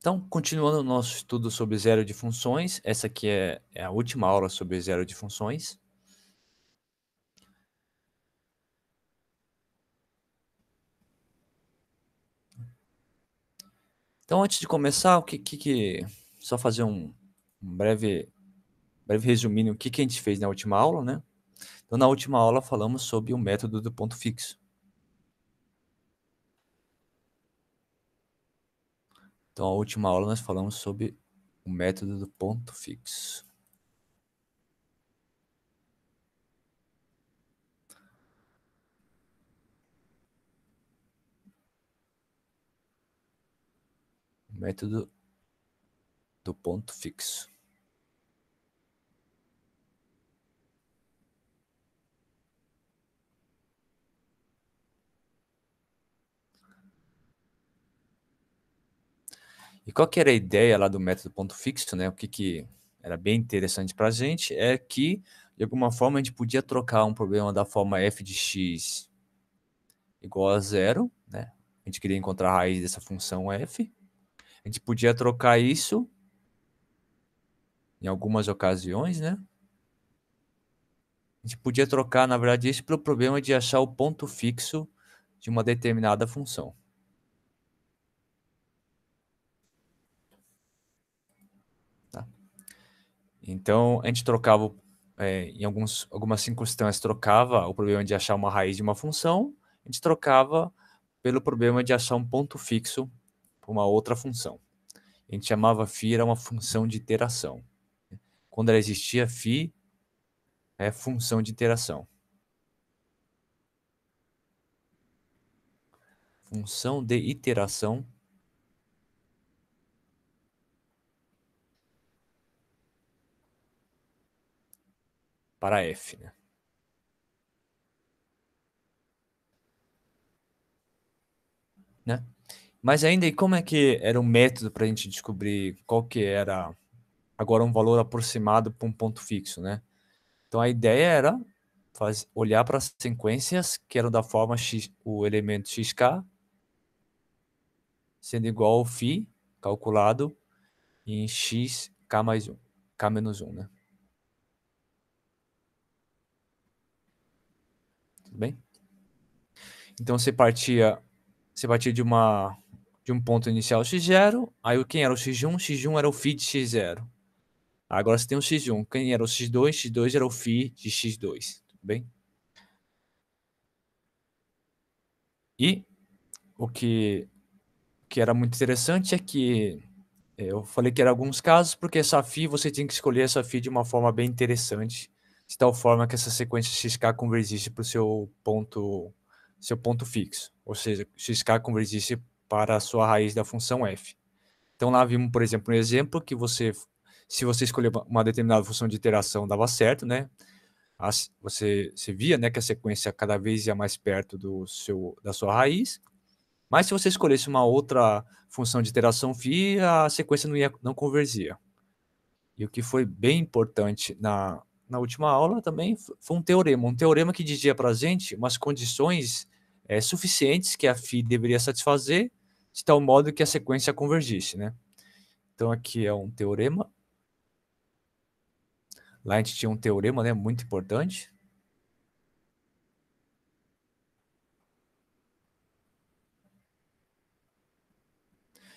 Então, continuando o nosso estudo sobre zero de funções, essa aqui é a última aula sobre zero de funções. Então, antes de começar, só fazer um breve resuminho, o que a gente fez na última aula, né? Então, na última aula falamos sobre o método do ponto fixo. Então, na última aula nós falamos sobre o método do ponto fixo. O método do ponto fixo. E qual que era a ideia lá do método ponto fixo, né? O que era bem interessante para a gente é que, de alguma forma, a gente podia trocar um problema da forma f de x igual a zero, né? A gente queria encontrar a raiz dessa função f. A gente podia trocar isso em algumas ocasiões, né? A gente podia trocar, na verdade, isso pelo problema de achar o ponto fixo de uma determinada função. Tá? Então, a gente trocava, em algumas circunstâncias, trocava o problema de achar uma raiz de uma função, a gente trocava pelo problema de achar um ponto fixo para uma outra função. A gente chamava φ era uma função de iteração. Quando ela existia, φ é função de iteração. Função de iteração para f, né? Mas ainda, e como é que era o método para a gente descobrir qual que era agora um valor aproximado para um ponto fixo, né? Então a ideia era olhar para as sequências que eram da forma x, o elemento xk sendo igual ao φ calculado em x k mais 1, k menos 1, né? Tudo bem? Então você partia de um ponto inicial x0, aí quem era o x1? X1 era o φ de x0. Agora você tem o x1, quem era o x2? X2 era o φ de x2, tudo bem? E o que era muito interessante é que eu falei que eram alguns casos, porque essa φ você tinha que escolher essa φ de uma forma bem interessante, de tal forma que essa sequência xk convergisse para o seu ponto fixo, ou seja, xk convergisse para a sua raiz da função f. Então lá vimos, por exemplo, um exemplo que se você escolher uma determinada função de iteração, dava certo, né? Você via, né, que a sequência cada vez ia mais perto da sua raiz, mas se você escolhesse uma outra função de iteração φ, a sequência não convergia. E o que foi bem importante na última aula também foi um teorema que dizia para a gente umas condições suficientes que a φ deveria satisfazer, de tal modo que a sequência convergisse, né? Então aqui é um teorema. Lá a gente tinha um teorema, né, muito importante.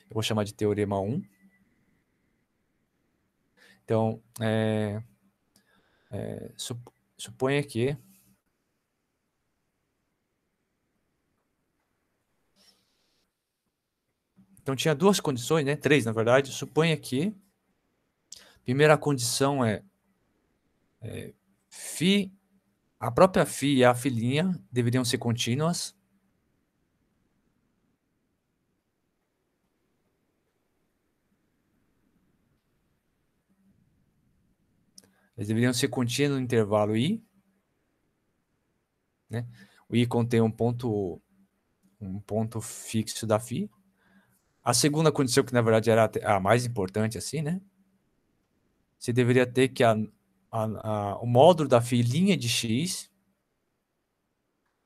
Eu vou chamar de teorema 1. Então, suponha que então tinha duas condições, né? Três, na verdade. Suponha que a primeira condição é φ, a própria φ e a filinha deveriam ser contínuas. Eles deveriam ser contínuos no intervalo i, né? O i contém um ponto fixo da φ. A segunda condição, que na verdade era a mais importante, assim, né? Você deveria ter que o módulo da filinha de x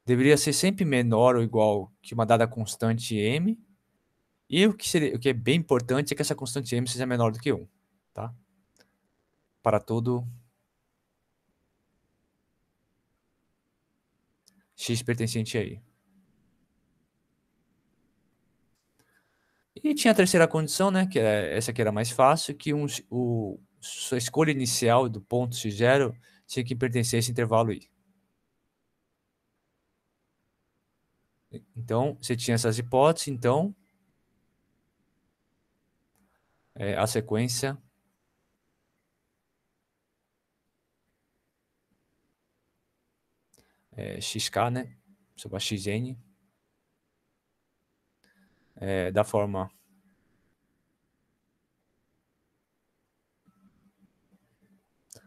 deveria ser sempre menor ou igual que uma dada constante m, E o que é bem importante é que essa constante m seja menor do que 1, tá? Para todo x pertencente a i. E tinha a terceira condição, né, que essa aqui era mais fácil, que sua escolha inicial do ponto x0 tinha que pertencer a esse intervalo i. Então, você tinha essas hipóteses, então a sequência xk, né, sobre a xn, da forma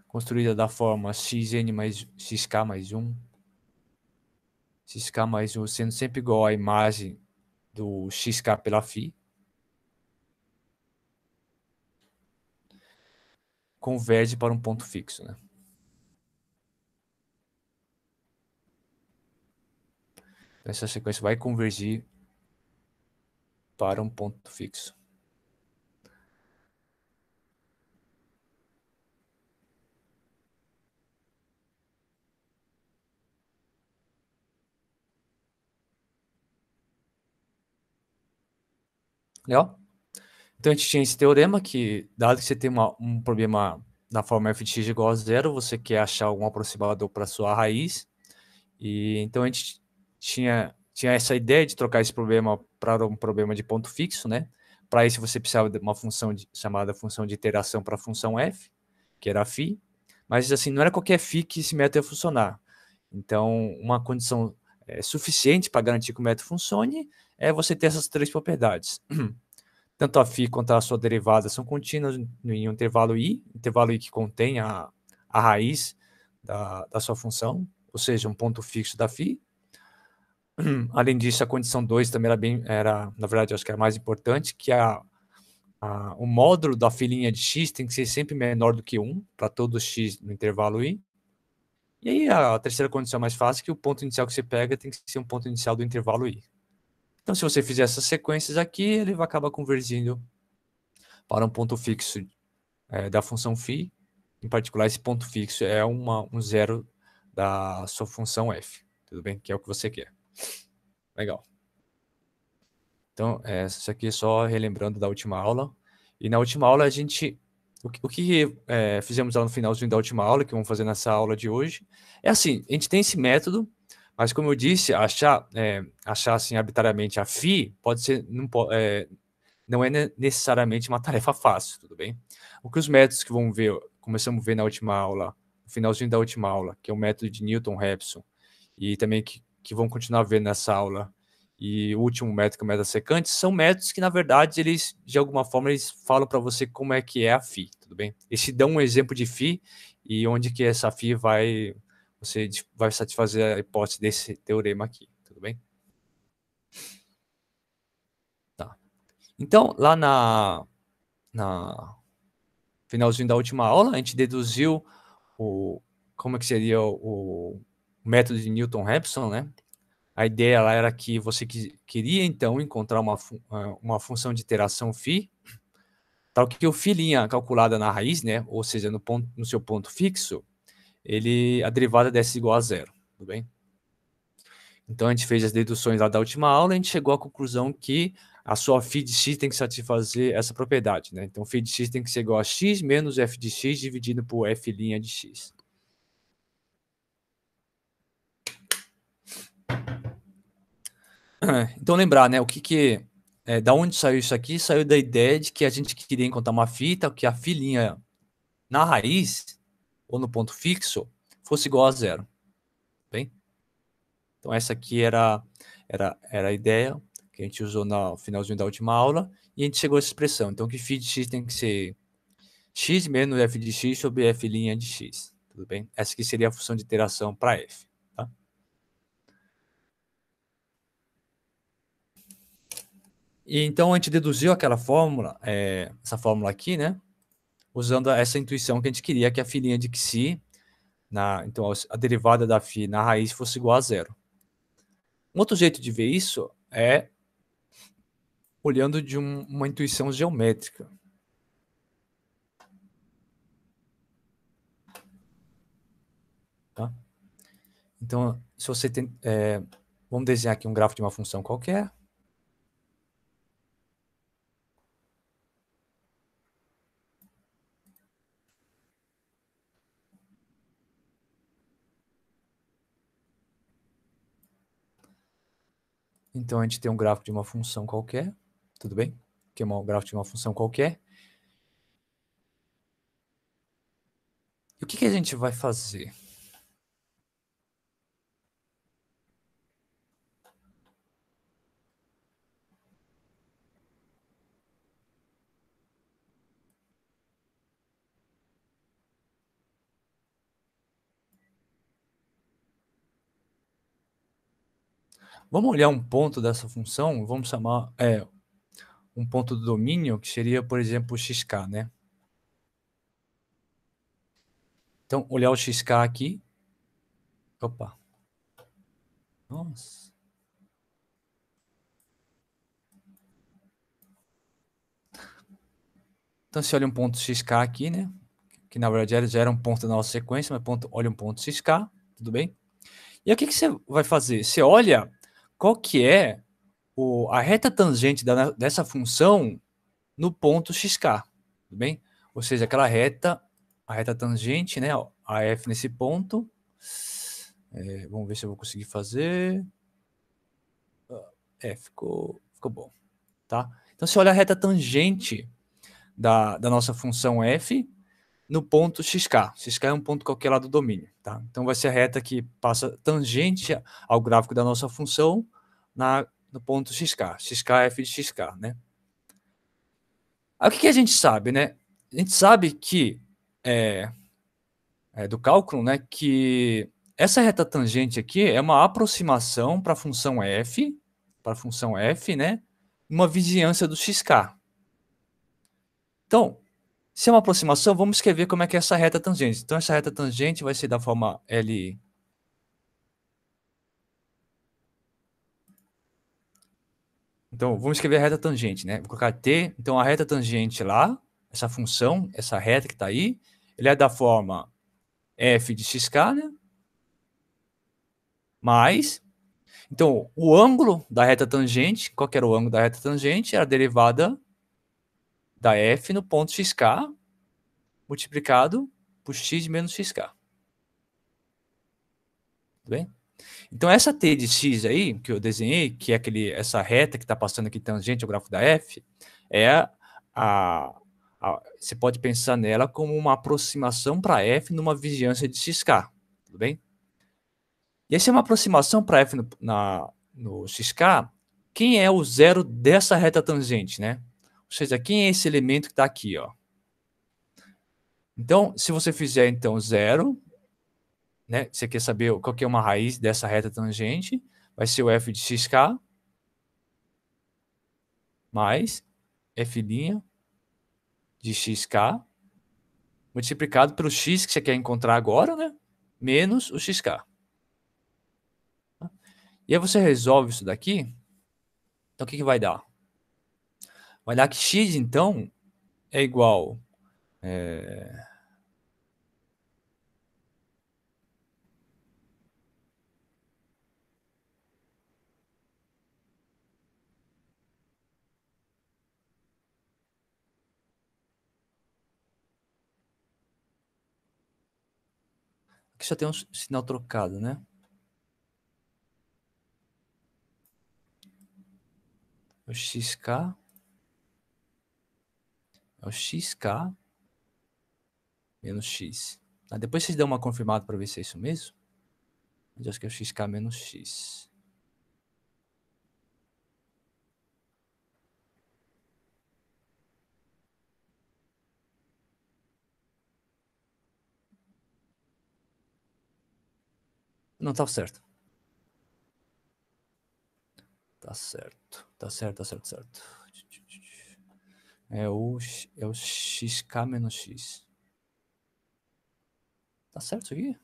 construída da forma xn mais xk mais 1, xk mais 1 sendo sempre igual à imagem do xk pela φ, converge para um ponto fixo, né? Essa sequência vai convergir para um ponto fixo. Legal? Então a gente tinha esse teorema que, dado que você tem um problema na forma f de x igual a zero, você quer achar um aproximador para sua raiz. E então a gente tinha essa ideia de trocar esse problema para um problema de ponto fixo, né? Para isso você precisava de uma função chamada função de iteração para a função f, que era a φ, mas assim, não era qualquer φ que esse método ia funcionar. Então, uma condição suficiente para garantir que o método funcione é você ter essas três propriedades. Tanto a φ quanto a sua derivada são contínuas em um intervalo i que contém a raiz da sua função, ou seja, um ponto fixo da φ. Além disso, a condição 2 também na verdade, acho que era mais importante, que o módulo da filinha de x tem que ser sempre menor do que 1 para todo x no intervalo i. E aí a terceira condição mais fácil é que o ponto inicial que você pega tem que ser um ponto inicial do intervalo i. Então, se você fizer essas sequências aqui, ele vai acabar convergindo para um ponto fixo da função φ. Em particular, esse ponto fixo é um zero da sua função f, tudo bem? Que é o que você quer. Legal. Então, isso aqui é só relembrando da última aula. E na última aula, o que fizemos lá no finalzinho da última aula, que vamos fazer nessa aula de hoje, é assim, a gente tem esse método, mas como eu disse, achar assim, arbitrariamente a φ não é necessariamente uma tarefa fácil, tudo bem? O que os métodos que começamos a ver na última aula, no finalzinho da última aula, que é o método de Newton-Raphson, e também que vão continuar vendo nessa aula, e o último método, que é o método secante, são métodos que, na verdade, eles, de alguma forma, eles falam para você como é que é a φ, tudo bem? Eles te dão um exemplo de φ, e onde que essa φ você vai satisfazer a hipótese desse teorema aqui, tudo bem? Tá. Então, lá na finalzinho da última aula, a gente deduziu como é que seria o método de Newton-Raphson, né? A ideia lá era que você queria, então, encontrar uma função de iteração φ, tal que o φ' calculada na raiz, né? Ou seja, no seu ponto fixo, a derivada desse igual a zero, tudo bem? Então, a gente fez as deduções lá da última aula e a gente chegou à conclusão que a sua φ de x tem que satisfazer essa propriedade, né? Então, φ de x tem que ser igual a x menos f de x dividido por f' de x. Então, lembrar, né? Da onde saiu isso aqui? Saiu da ideia de que a gente queria encontrar uma fita, que a φ' na raiz, ou no ponto fixo, fosse igual a zero. Bem? Então, essa aqui era a ideia que a gente usou no finalzinho da última aula, e a gente chegou a essa expressão. Então, que φ de x tem que ser x menos f de x sobre f' de x. Tudo bem? Essa aqui seria a função de iteração para f. Tá? E então, a gente deduziu aquela fórmula, essa fórmula aqui, né? Usando essa intuição que a gente queria, que a filhinha de Xi, então a derivada da φ na raiz fosse igual a zero. Um outro jeito de ver isso é olhando de uma intuição geométrica. Tá? Então, se você tem, vamos desenhar aqui um gráfico de uma função qualquer. Então, a gente tem um gráfico de uma função qualquer, tudo bem? Que é um gráfico de uma função qualquer. E o que a gente vai fazer? Vamos olhar um ponto dessa função, vamos chamar um ponto do domínio, que seria, por exemplo, xk, né? Então, olhar o xk aqui. Opa. Nossa. Então, você olha um ponto xk aqui, né? Que na verdade já era um ponto da nossa sequência, mas olha um ponto xk, tudo bem? E aí, o que você vai fazer? Você olha qual que é a reta tangente dessa função no ponto xk, tudo bem? Ou seja, aquela reta, a reta tangente, né? A f nesse ponto. Vamos ver se eu vou conseguir fazer. Ficou bom, tá? Então, você olha a reta tangente da nossa função f no ponto xk. Xk é um ponto qualquer lá do domínio, tá? Então, vai ser a reta que passa tangente ao gráfico da nossa função no ponto xk. Xk é f de xk, né? Aí, o que a gente sabe, né? A gente sabe que, do cálculo, né, que essa reta tangente aqui é uma aproximação para a função f, né, uma vizinhança do xk. Então, se é uma aproximação, vamos escrever como é que é essa reta tangente. Então, essa reta tangente vai ser da forma L. Então, vamos escrever a reta tangente, né? Vou colocar T. Então, a reta tangente lá, essa função, essa reta que está aí, ele é da forma f de xk, né? Mais. Então, o ângulo da reta tangente, qual que era o ângulo da reta tangente? Era a derivada da f no ponto xk multiplicado por x menos xk. Tudo bem? Então, essa t de x aí, que eu desenhei, que é essa reta que está passando aqui tangente ao gráfico da f, é você pode pensar nela como uma aproximação para f numa vizinhança de xk. Tudo bem? E essa é uma aproximação para f no xk. Quem é o zero dessa reta tangente, né? Ou seja, quem é esse elemento que está aqui, ó? Então, se você fizer então zero, né? Você quer saber qual que é uma raiz dessa reta tangente? Vai ser o f de xk mais f' de xk multiplicado pelo x que você quer encontrar agora, né? Menos o xk. E aí você resolve isso daqui. Então, o que vai dar? Vai dar que x, então, é igual... Aqui só tem um sinal trocado, né? O xk é o xk menos x. Tá? Depois vocês dão uma confirmada para ver se é isso mesmo. Eu acho que é o xk menos x. Não, tá certo. Tá certo. Tá certo, tá certo, certo. É o xk menos x. Tá certo isso aqui?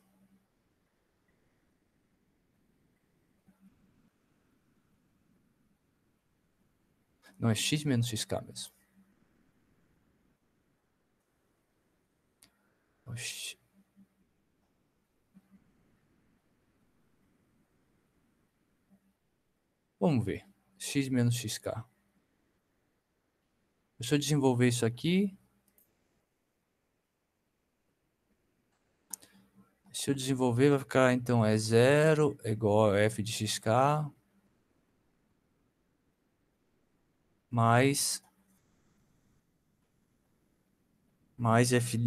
Não, é x menos xk mesmo. Oxi. Vamos ver. X menos xk. Deixa eu desenvolver isso aqui. Se eu desenvolver, vai ficar, então, é 0 é igual a f de xk mais f'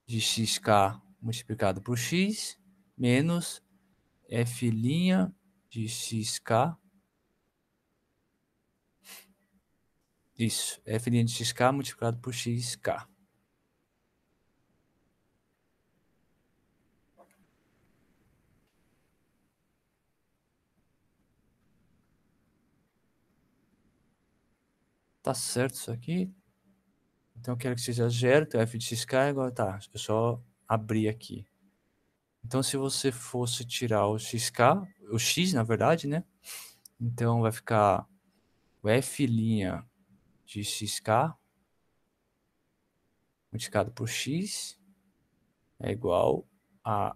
de xk multiplicado por x menos f' de xk. Isso, f' de xk multiplicado por xk. Tá certo isso aqui? Então eu quero que seja 0, então f de xk é igual, tá, eu só abrir aqui. Então se você fosse tirar o xk, o x na verdade, né? Então vai ficar o f' de xk multiplicado por x é igual a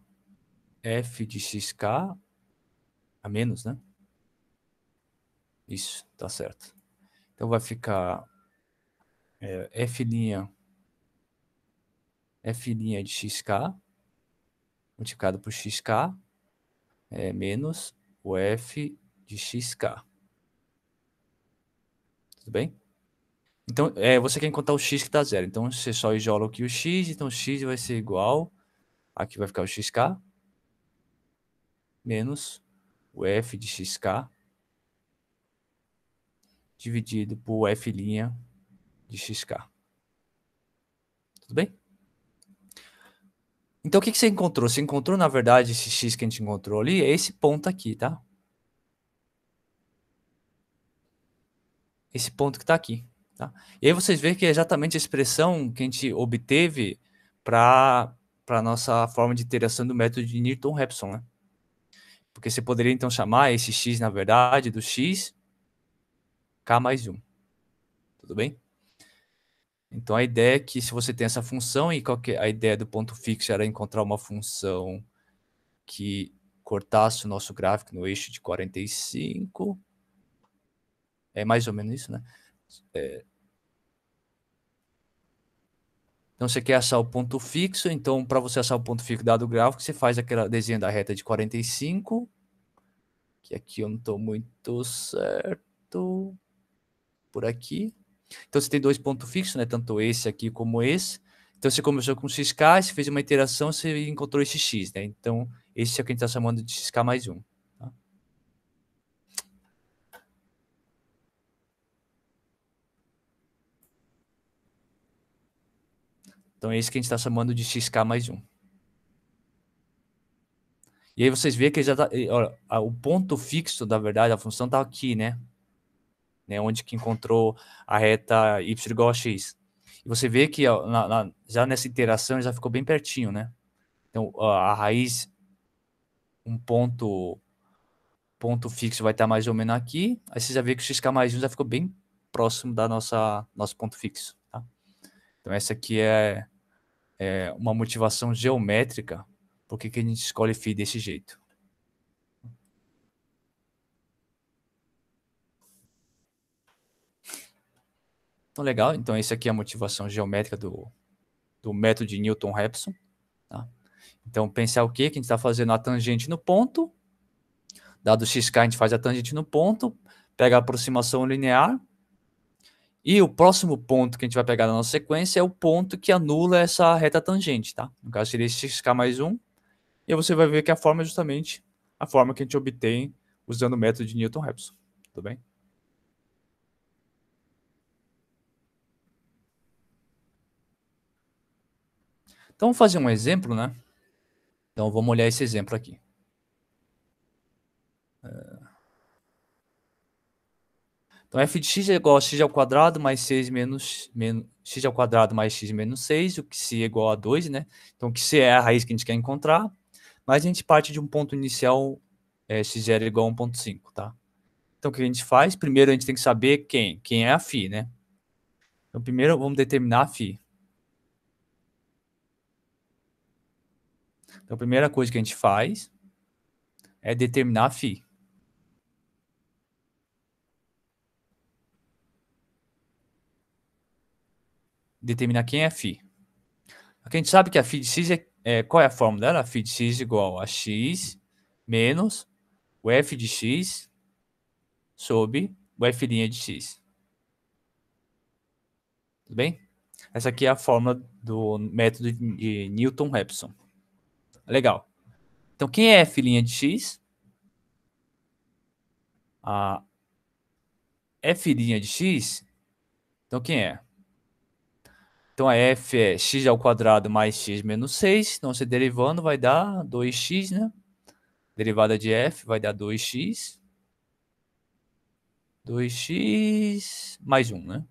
f de xk a menos, né? Isso, tá certo. Então vai ficar f' de xk multiplicado por xk menos o f de xk. Tudo bem? Então, você quer encontrar o x que está zero. Então, você só isola aqui o x. Então, o x vai ser igual. Aqui vai ficar o xk menos o f de xk dividido por f' de xk. Tudo bem? Então, o que você encontrou? Você encontrou, na verdade, esse x que a gente encontrou ali, é esse ponto aqui, tá? Esse ponto que está aqui. Tá? E aí vocês veem que é exatamente a expressão que a gente obteve para a nossa forma de iteração do método de Newton-Raphson, né? Porque você poderia, então, chamar esse x, na verdade, do x k mais 1. Tudo bem? Então, a ideia é que se você tem essa função, e a ideia do ponto fixo era encontrar uma função que cortasse o nosso gráfico no eixo de 45. É mais ou menos isso, né? Então, você quer achar o ponto fixo. Então, para você achar o ponto fixo dado o gráfico, você faz aquela desenho da reta de 45, que aqui eu não estou muito certo, por aqui. Então, você tem dois pontos fixos, né? Tanto esse aqui como esse. Então, você começou com xk, você fez uma iteração, você encontrou esse x, né? Então, esse é o que a gente está chamando de xk mais 1. Tá? Então, é esse que a gente está chamando de xk mais 1. E aí vocês veem que já tá, o ponto fixo, na verdade, a função está aqui, né? Onde que encontrou a reta y igual a x. E você vê que ó, já nessa interação já ficou bem pertinho, né? Então, a raiz, um ponto fixo vai estar mais ou menos aqui. Aí você já vê que o xk mais 1 já ficou bem próximo da nosso ponto fixo. Tá? Então, essa aqui é uma motivação geométrica. Por que a gente escolhe φ desse jeito? Então, legal. Então, essa aqui é a motivação geométrica do método de Newton-Raphson. Tá? Então, pensar o quê? Que a gente está fazendo a tangente no ponto. Dado xk, a gente faz a tangente no ponto, pega a aproximação linear. E o próximo ponto que a gente vai pegar na nossa sequência é o ponto que anula essa reta tangente. Tá? No caso, seria xk mais 1. E aí você vai ver que a forma é justamente a forma que a gente obtém usando o método de Newton-Raphson. Tudo bem? Então, vamos fazer um exemplo, né? Então, vamos olhar esse exemplo aqui. Então, f de x é igual a x ao quadrado mais 6 menos x ao quadrado mais x menos 6, o que se é igual a 2, né? Então, o que se é a raiz que a gente quer encontrar, mas a gente parte de um ponto inicial x0 igual a 1,5, tá? Então, o que a gente faz? Primeiro, a gente tem que saber quem é a φ, né? Então, primeiro, vamos determinar a φ. Então, a primeira coisa que a gente faz é determinar a φ. Determinar quem é a φ. Aqui a gente sabe que a φ de x qual é a fórmula dela? A φ de x igual a x menos o f de x sobre o f' de x. Tudo bem? Essa aqui é a fórmula do método de Newton-Raphson. Legal. Então, quem é f' de x? A f' de x, então quem é? Então, a f é x ao quadrado mais x menos 6. Então, você derivando vai dar 2x, né? Derivada de f vai dar 2x. 2x mais 1, né?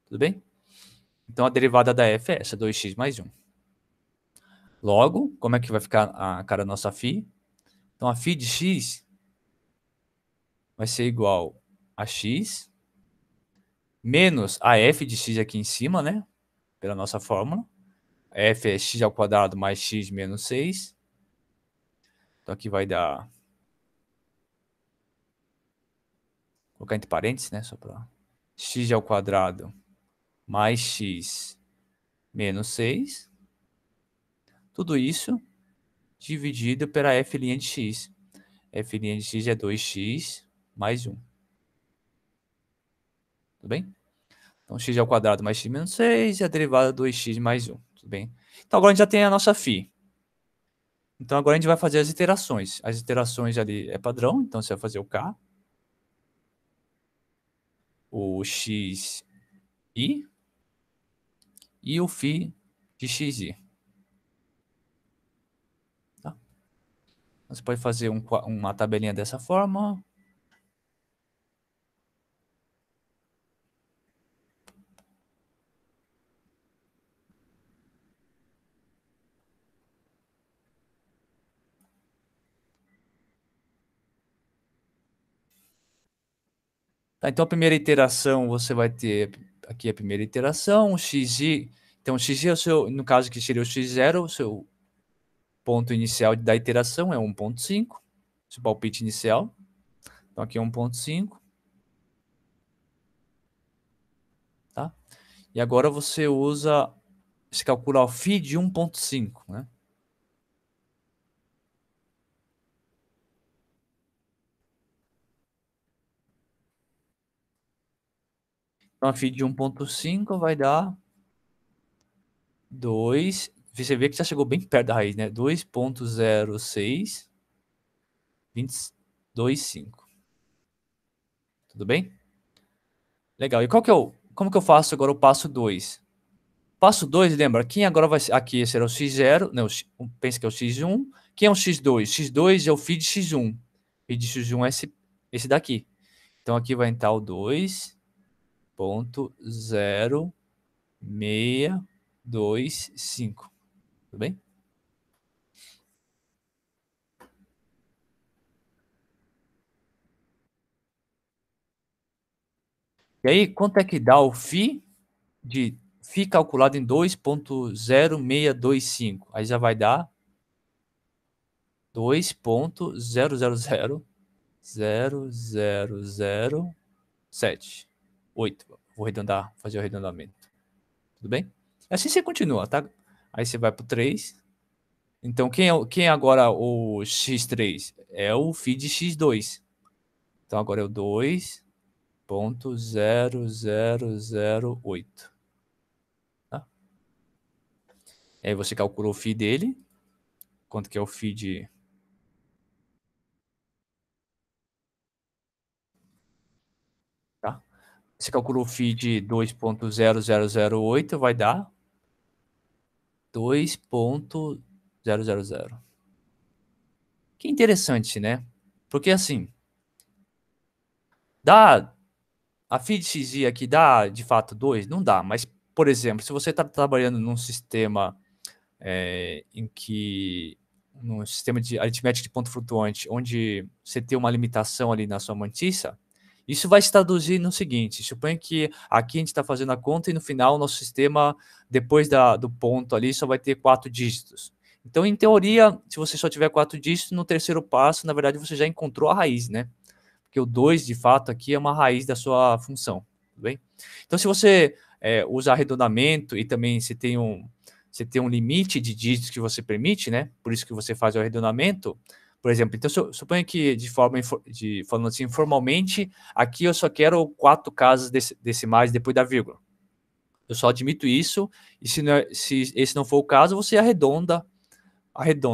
Tudo bem? Então, a derivada da f é essa, 2x mais 1. Logo, como é que vai ficar a cara da nossa φ? Então, a φ de x vai ser igual a x menos a f de x aqui em cima, né? Pela nossa fórmula. F é x ao quadrado mais x menos 6. Então, aqui vai dar... Vou colocar entre parênteses, né? Só para... x ao quadrado mais x menos 6. Tudo isso dividido pela f' de x. F' de x é 2x mais 1. Tudo bem? Então, x ao quadrado mais x menos 6 e a derivada 2x mais 1. Tudo bem? Então, agora a gente já tem a nossa φ. Então, agora a gente vai fazer as iterações. As iterações ali é padrão, então você vai fazer o k, o xi e o φ de xi. Tá? Você pode fazer uma tabelinha dessa forma. Tá, então, a primeira iteração, você vai ter aqui a primeira iteração, o xi. Então, o xi é o seu, no caso que seria o x0, o seu ponto inicial da iteração é 1.5, seu palpite inicial. Então, aqui é 1.5. Tá? E agora você calcula o φ de 1.5, né? Então, a φ de 1.5 vai dar 2. Você vê que já chegou bem perto da raiz, né? 2.06225. Tudo bem? Legal. E como que eu faço agora o passo 2? Passo 2, lembra? Quem agora vai ser... Aqui será o x0. Não, pensa que é o x1. Quem é o x2? X2 é o φ de x1. Φ de x1 é esse daqui. Então, aqui vai entrar o 2.0625. Tudo bem? E aí, quanto é que dá o φ calculado em 2.0625? Aí já vai dar 2.0000007. 8. Vou arredondar, fazer o arredondamento. Tudo bem? Assim você continua, tá? Aí você vai para o 3. Então, quem é agora o x3? É o φ de x2. Então, agora é o 2.0008. Tá? E aí você calculou o φ dele. Quanto que é o φ de... Tá? Você calculou o φ de 2.0008, vai dar 2.000. Que interessante, né? Porque assim, dá a φ de xi aqui dá de fato 2? Não dá, mas, por exemplo, se você está trabalhando num sistema em que no sistema de aritmética de ponto flutuante, onde você tem uma limitação ali na sua mantissa, isso vai se traduzir no seguinte: suponha que aqui a gente está fazendo a conta e no final o nosso sistema, depois do ponto ali, só vai ter 4 dígitos. Então, em teoria, se você só tiver 4 dígitos, no terceiro passo, na verdade, você já encontrou a raiz, né? Porque o 2, de fato, aqui é uma raiz da sua função, tudo bem? Então, se você usa arredondamento e também você tem um limite de dígitos que você permite, né? Por isso que você faz o arredondamento. Por exemplo, então suponha que falando assim, informalmente, aqui eu só quero 4 casas decimais depois da vírgula. Eu só admito isso, e se esse não for o caso, você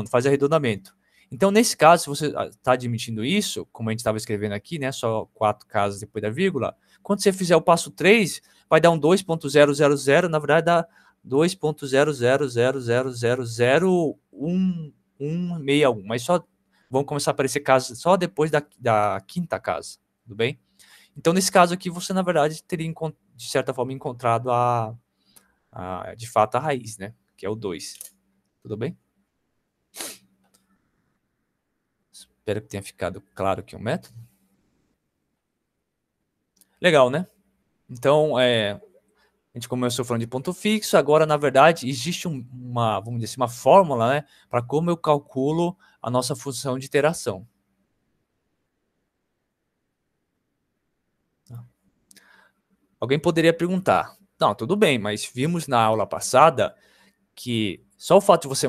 faz arredondamento. Então, nesse caso, se você está admitindo isso, como a gente estava escrevendo aqui, né, só 4 casas depois da vírgula, quando você fizer o passo 3, vai dar um 2.000, na verdade dá 2.000000161, mas só vão começar a aparecer casas só depois da quinta casa, tudo bem? Então, nesse caso aqui, você, na verdade, teria, de certa forma, encontrado de fato, a raiz, né? Que é o 2. Tudo bem? Espero que tenha ficado claro aqui o método. Legal, né? Então, a gente começou falando de ponto fixo, agora, na verdade, existe vamos dizer assim, uma fórmula, né, para como eu calculo a nossa função de iteração. Alguém poderia perguntar, não, tudo bem, mas vimos na aula passada que só o fato de você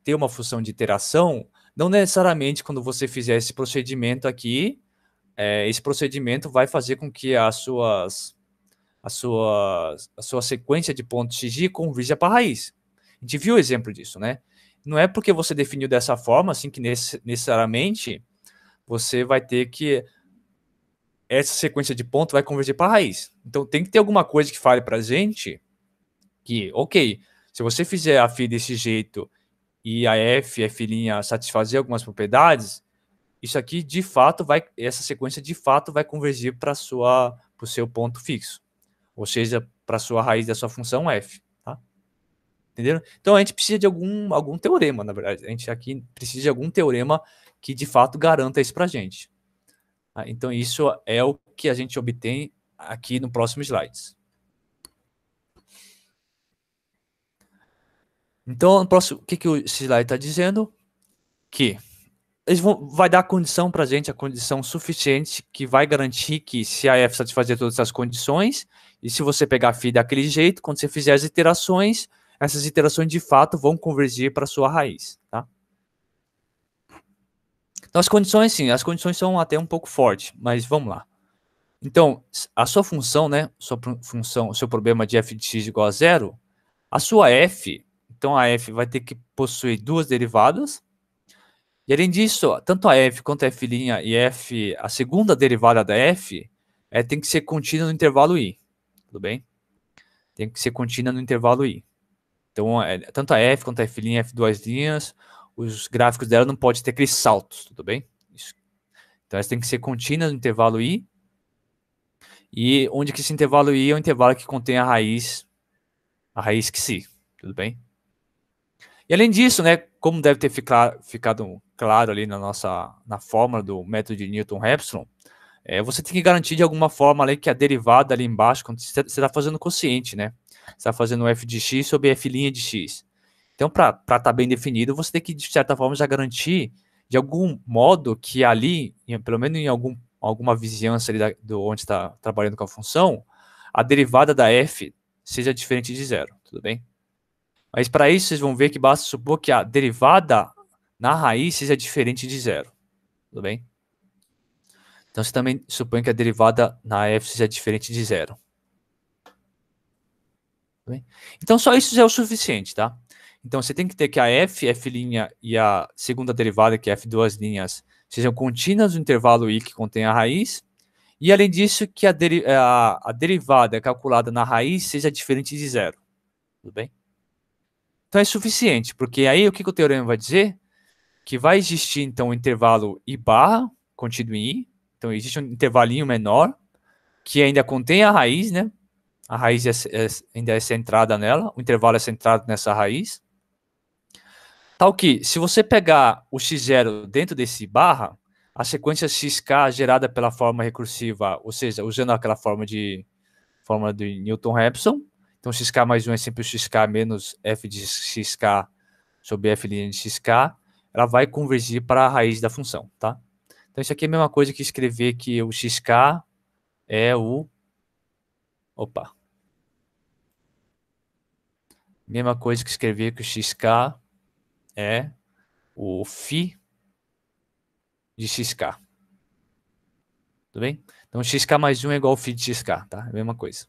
ter uma função de iteração, não necessariamente quando você fizer esse procedimento aqui, esse procedimento vai fazer com que a sua sequência de pontos xg convirja para a raiz. A gente viu o exemplo disso, né? Não é porque você definiu dessa forma, assim, que necessariamente você vai ter que essa sequência de pontos vai convergir para a raiz. Então, tem que ter alguma coisa que fale para a gente que, ok, se você fizer a φ desse jeito e a f satisfazer algumas propriedades, isso aqui, de fato, essa sequência, de fato, vai convergir para o seu ponto fixo. Ou seja, para a sua raiz da sua função f. Tá? Entenderam? Então, a gente precisa de algum teorema, na verdade. A gente aqui precisa de algum teorema que, de fato, garanta isso para a gente. Tá? Então, isso é o que a gente obtém aqui no próximo slide. Então, o que esse slide está dizendo? Que vai dar a condição para a gente, a condição suficiente que vai garantir que se a f satisfazer todas essas condições, e se você pegar a φ daquele jeito, quando você fizer as iterações, essas iterações de fato vão convergir para a sua raiz. Tá? Então, as condições, sim, as condições são até um pouco fortes, mas vamos lá. Então, a sua função, né, o seu problema de f de x igual a 0, a sua f, então a f vai ter que possuir duas derivadas, e além disso, tanto a f quanto a f' e f, a segunda derivada da f, tem que ser contínua no intervalo i. Tudo bem? Tem que ser contínua no intervalo i. Então, tanto a f quanto a f', f2', os gráficos dela não podem ter aqueles saltos, tudo bem? Isso. Então, elas têm que ser contínuas no intervalo i. E onde que esse intervalo i é o intervalo que contém a raiz que si. Tudo bem? E além disso, né, como deve ter ficado claro ali na fórmula do método de Newton-Raphson, você tem que garantir de alguma forma ali que a derivada ali embaixo, quando você está fazendo quociente, né? Você está fazendo f de x sobre f' de x. Então, para estar bem definido, você tem que, de certa forma, já garantir, de algum modo, que ali, pelo menos em alguma vizinhança ali onde está trabalhando com a função, a derivada da f seja diferente de zero, tudo bem? Mas para isso, vocês vão ver que basta supor que a derivada na raiz seja diferente de zero. Tudo bem? Então, você também supõe que a derivada na f seja diferente de zero. Tudo bem? Então, só isso já é o suficiente, tá? Então, você tem que ter que a f, f' e a segunda derivada, que é f2', sejam contínuas no intervalo i que contém a raiz. E, além disso, que a derivada calculada na raiz seja diferente de zero. Tudo bem? Então é suficiente, porque aí o que o teorema vai dizer? Que vai existir, então, um intervalo i barra, contido em i. Então existe um intervalinho menor, que ainda contém a raiz, né? A raiz ainda é centrada nela, o intervalo é centrado nessa raiz. Tal que, se você pegar o x0 dentro desse barra, a sequência xk gerada pela forma recursiva, ou seja, usando aquela forma de Newton-Raphson, então xk mais 1 é sempre o xk menos f de xk sobre f' de xk, ela vai convergir para a raiz da função, tá? Então isso aqui é a mesma coisa que escrever que o xk é o... Opa! Mesma coisa que escrever que o xk é o φ de xk. Tudo bem? Então xk mais 1 é igual ao φ de xk, tá? É a mesma coisa.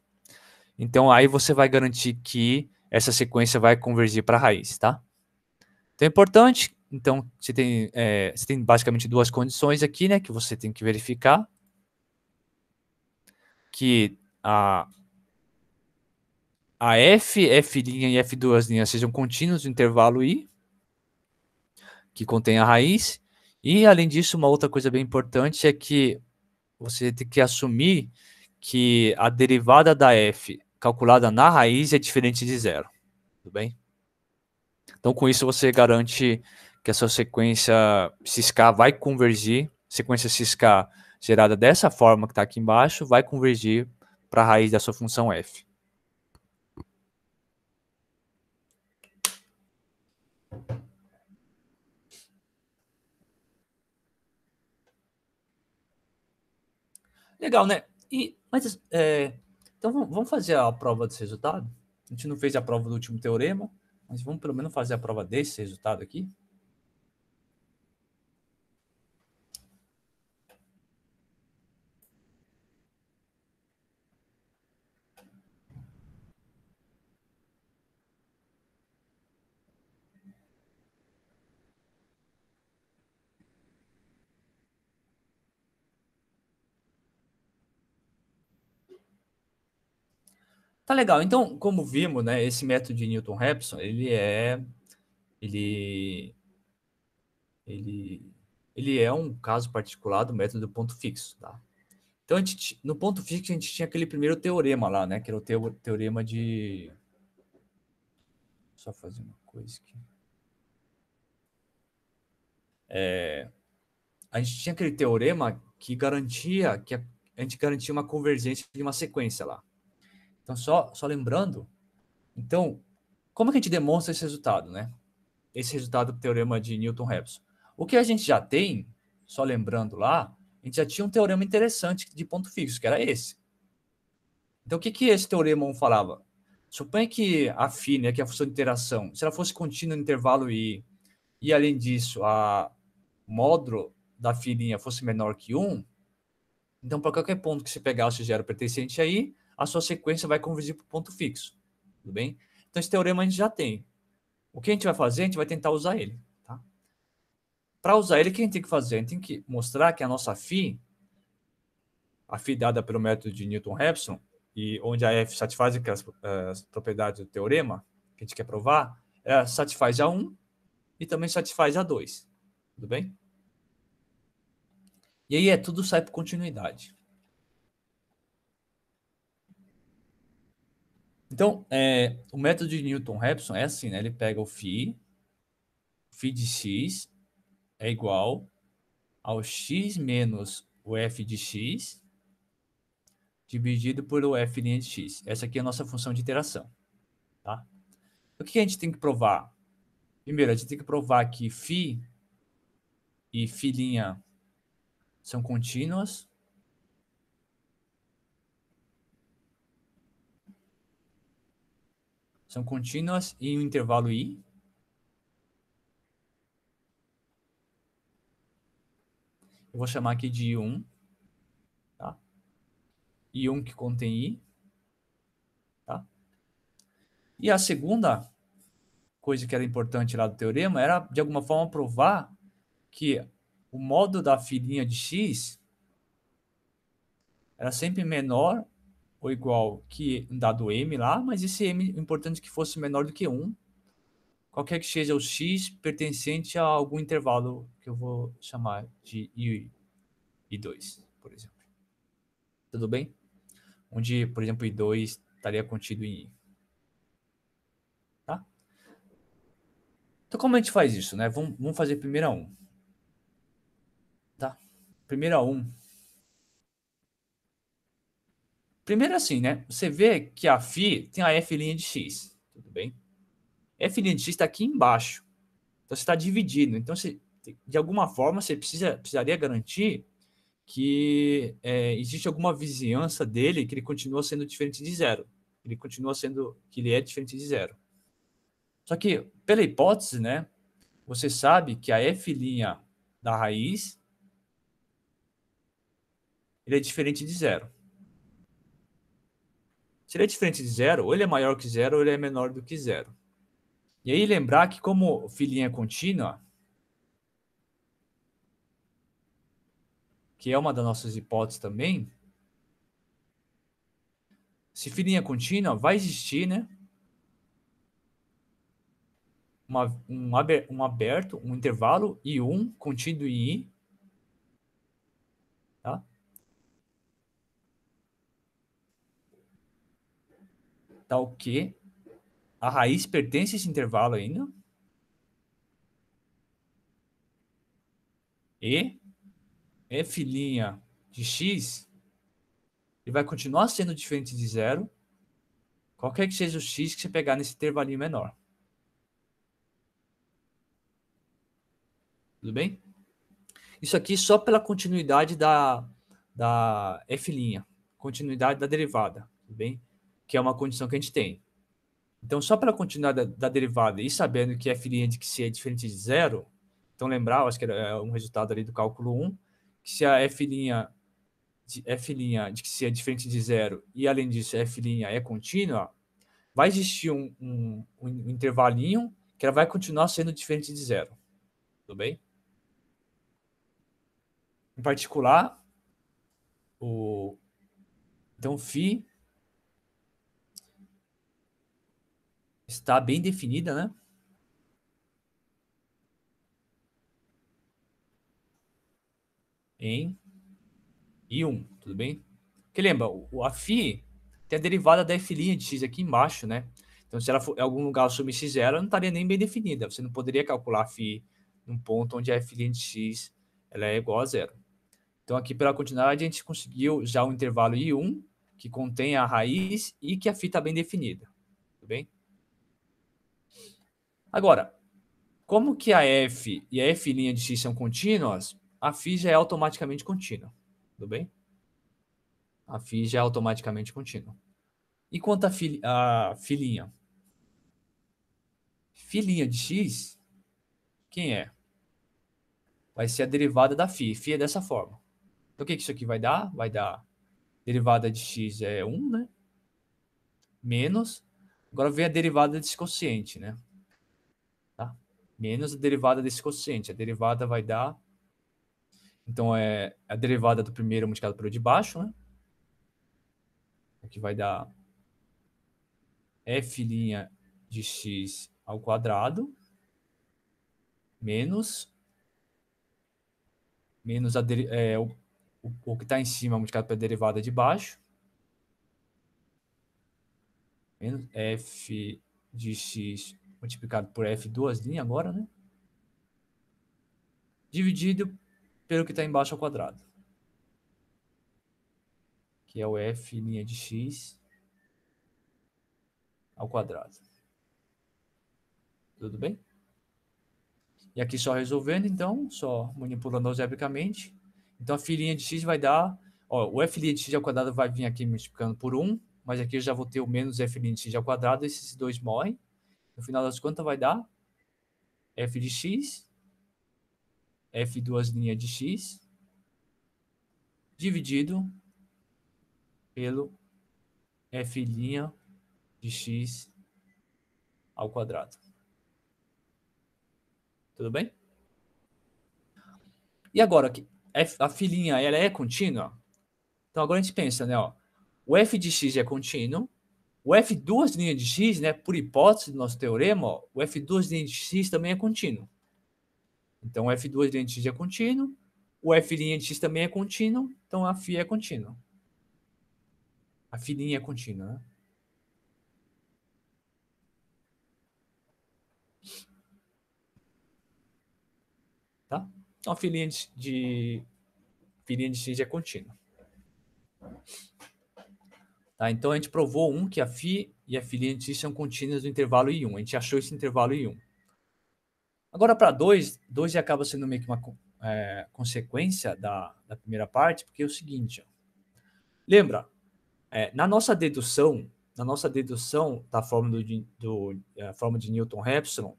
Então aí você vai garantir que essa sequência vai convergir para a raiz, tá? Então é importante. Então você tem basicamente duas condições aqui, né? Que você tem que verificar. Que a f, f' e f' sejam contínuos no intervalo i, que contém a raiz. E além disso, uma outra coisa bem importante é que você tem que assumir que a derivada da f calculada na raiz é diferente de zero. Tudo bem? Então, com isso, você garante que a sua sequência xk vai convergir, sequência xk gerada dessa forma que está aqui embaixo, vai convergir para a raiz da sua função f. Legal, né? Então vamos fazer a prova desse resultado? A gente não fez a prova do último teorema, mas vamos pelo menos fazer a prova desse resultado aqui. Tá legal. Então, como vimos, né, esse método de Newton-Raphson, ele, ele é um caso particular do método do ponto fixo, tá? Então, no ponto fixo, a gente tinha aquele primeiro teorema lá, né, que era o teorema de... Só fazer uma coisa aqui. A gente tinha aquele teorema que garantia que a gente garantia uma convergência de uma sequência lá. Então, só lembrando, então, como que a gente demonstra esse resultado, né? Esse resultado do teorema de Newton-Raphson. O que a gente já tem, só lembrando lá, a gente já tinha um teorema interessante de ponto fixo, que era esse. Então, o que esse teorema falava? Suponha que a φ, né, que é a função de interação, se ela fosse contínua no intervalo i, e além disso, a módulo da φ' fosse menor que 1, então, para qualquer ponto que você pegar o x0 pertencente aí, a sua sequência vai convergir para o ponto fixo. Tudo bem? Então, esse teorema a gente já tem. O que a gente vai fazer? A gente vai tentar usar ele. Tá? Para usar ele, o que a gente tem que fazer? A gente tem que mostrar que a nossa φ, a φ dada pelo método de Newton-Raphson, e onde a f satisfaz as propriedades do teorema que a gente quer provar, ela satisfaz a 1 e também satisfaz a 2. Tudo bem? E aí tudo sai por continuidade. Então, o método de Newton-Raphson é assim, né? Ele pega o φ de x é igual ao x menos o f de x dividido por o f' de x. Essa aqui é a nossa função de iteração. Tá? O que a gente tem que provar? Primeiro, a gente tem que provar que φ e φ' são contínuas. São contínuas em um intervalo i. Eu vou chamar aqui de I1. Tá? I1 que contém i. Tá? E a segunda coisa que era importante lá do teorema era, de alguma forma, provar que o módulo da φ' de x era sempre menor ou igual que um dado m lá, mas esse m, o importante é que fosse menor do que 1, qualquer que seja o x pertencente a algum intervalo que eu vou chamar de I2, por exemplo. Tudo bem? Onde, por exemplo, I2 estaria contido em I. Tá? Então, como a gente faz isso, né? Vamos fazer primeiro a 1. Tá? Primeiro a 1. Primeiro assim, né? Você vê que a φ tem a f' de x. Tudo bem? F' de x está aqui embaixo. Então, você está dividindo. Então, de alguma forma, você precisaria garantir que existe alguma vizinhança dele que ele continua sendo diferente de zero. Ele continua sendo que ele é diferente de zero. Só que, pela hipótese, né? Você sabe que a f' da raiz ele é diferente de zero. Se ele é diferente de zero, ou ele é maior que zero, ou ele é menor do que zero. E aí lembrar que como filinha é contínua, que é uma das nossas hipóteses também, se filinha é contínua, vai existir, né, um aberto, um intervalo I1 contido em I, tá? Tal que a raiz pertence a esse intervalo ainda, e f' de x ele vai continuar sendo diferente de zero, qualquer que seja o x que você pegar nesse intervalinho menor. Tudo bem? Isso aqui só pela continuidade da f', continuidade da derivada, tudo bem? Que é uma condição que a gente tem. Então, só pela continuidade da derivada e sabendo que f' de que se é diferente de zero, então lembrar, eu acho que era um resultado ali do cálculo 1, que se a f' de que se é diferente de zero e, além disso, a f' é contínua, vai existir um intervalinho que ela vai continuar sendo diferente de zero. Tudo bem? Em particular, então, φ está bem definida, né? Em I1, tudo bem? Porque lembra, a φ tem a derivada da f' de x aqui embaixo, né? Então, se ela for em algum lugar assumir x0, ela não estaria nem bem definida. Você não poderia calcular a φ num ponto onde a f' de x ela é igual a zero. Então, aqui pela continuidade, a gente conseguiu já um intervalo I1, que contém a raiz e que a φ está bem definida. Tudo bem? Agora, como que a f e a f' de x são contínuas, a φ já é automaticamente contínua. Tudo bem? A φ já é automaticamente contínua. E quanto a filinha? Filinha de x, quem é? Vai ser a derivada da φ. Φ é dessa forma. Então, o que isso aqui vai dar? Vai dar derivada de x é 1, né? Menos. Agora vem a derivada desse quociente, né? Tá? Menos a derivada desse quociente. A derivada vai dar. Então, é a derivada do primeiro multiplicado pelo de baixo, né? Aqui vai dar f' de x ao quadrado menos o que está em cima multiplicado pela derivada de baixo, menos f de x multiplicado por f duas linhas agora, né? Dividido pelo que está embaixo ao quadrado, que é o f' de x ao quadrado. Tudo bem? E aqui só resolvendo, então, só manipulando algebricamente. Então, a filhinha de x vai dar... Ó, o f' de x ao quadrado vai vir aqui multiplicando por 1, mas aqui eu já vou ter o menos f' de x ao quadrado, esses dois morrem. No final das contas, vai dar f de x, f duas linhas de x, dividido pelo f' de x ao quadrado. Tudo bem? E agora, a filhinha ela é contínua? Então agora a gente pensa, né? Ó, o f de x é contínuo, o f duas linhas de x, né? Por hipótese do nosso teorema, ó, o f duas linhas de x também é contínuo. Então o f duas linhas de x é contínuo, o f' de x também é contínuo, então a φ é contínua. A filhinha é contínua, né? Tá? Então, a filinha de x é contínua. Tá? Então, a gente provou que a φ e a filinha de x são contínuas no intervalo I1. A gente achou esse intervalo I1. Agora, para 2 já acaba sendo meio que uma consequência da primeira parte, porque é o seguinte, ó. Lembra, na nossa dedução da fórmula fórmula de Newton-Raphson,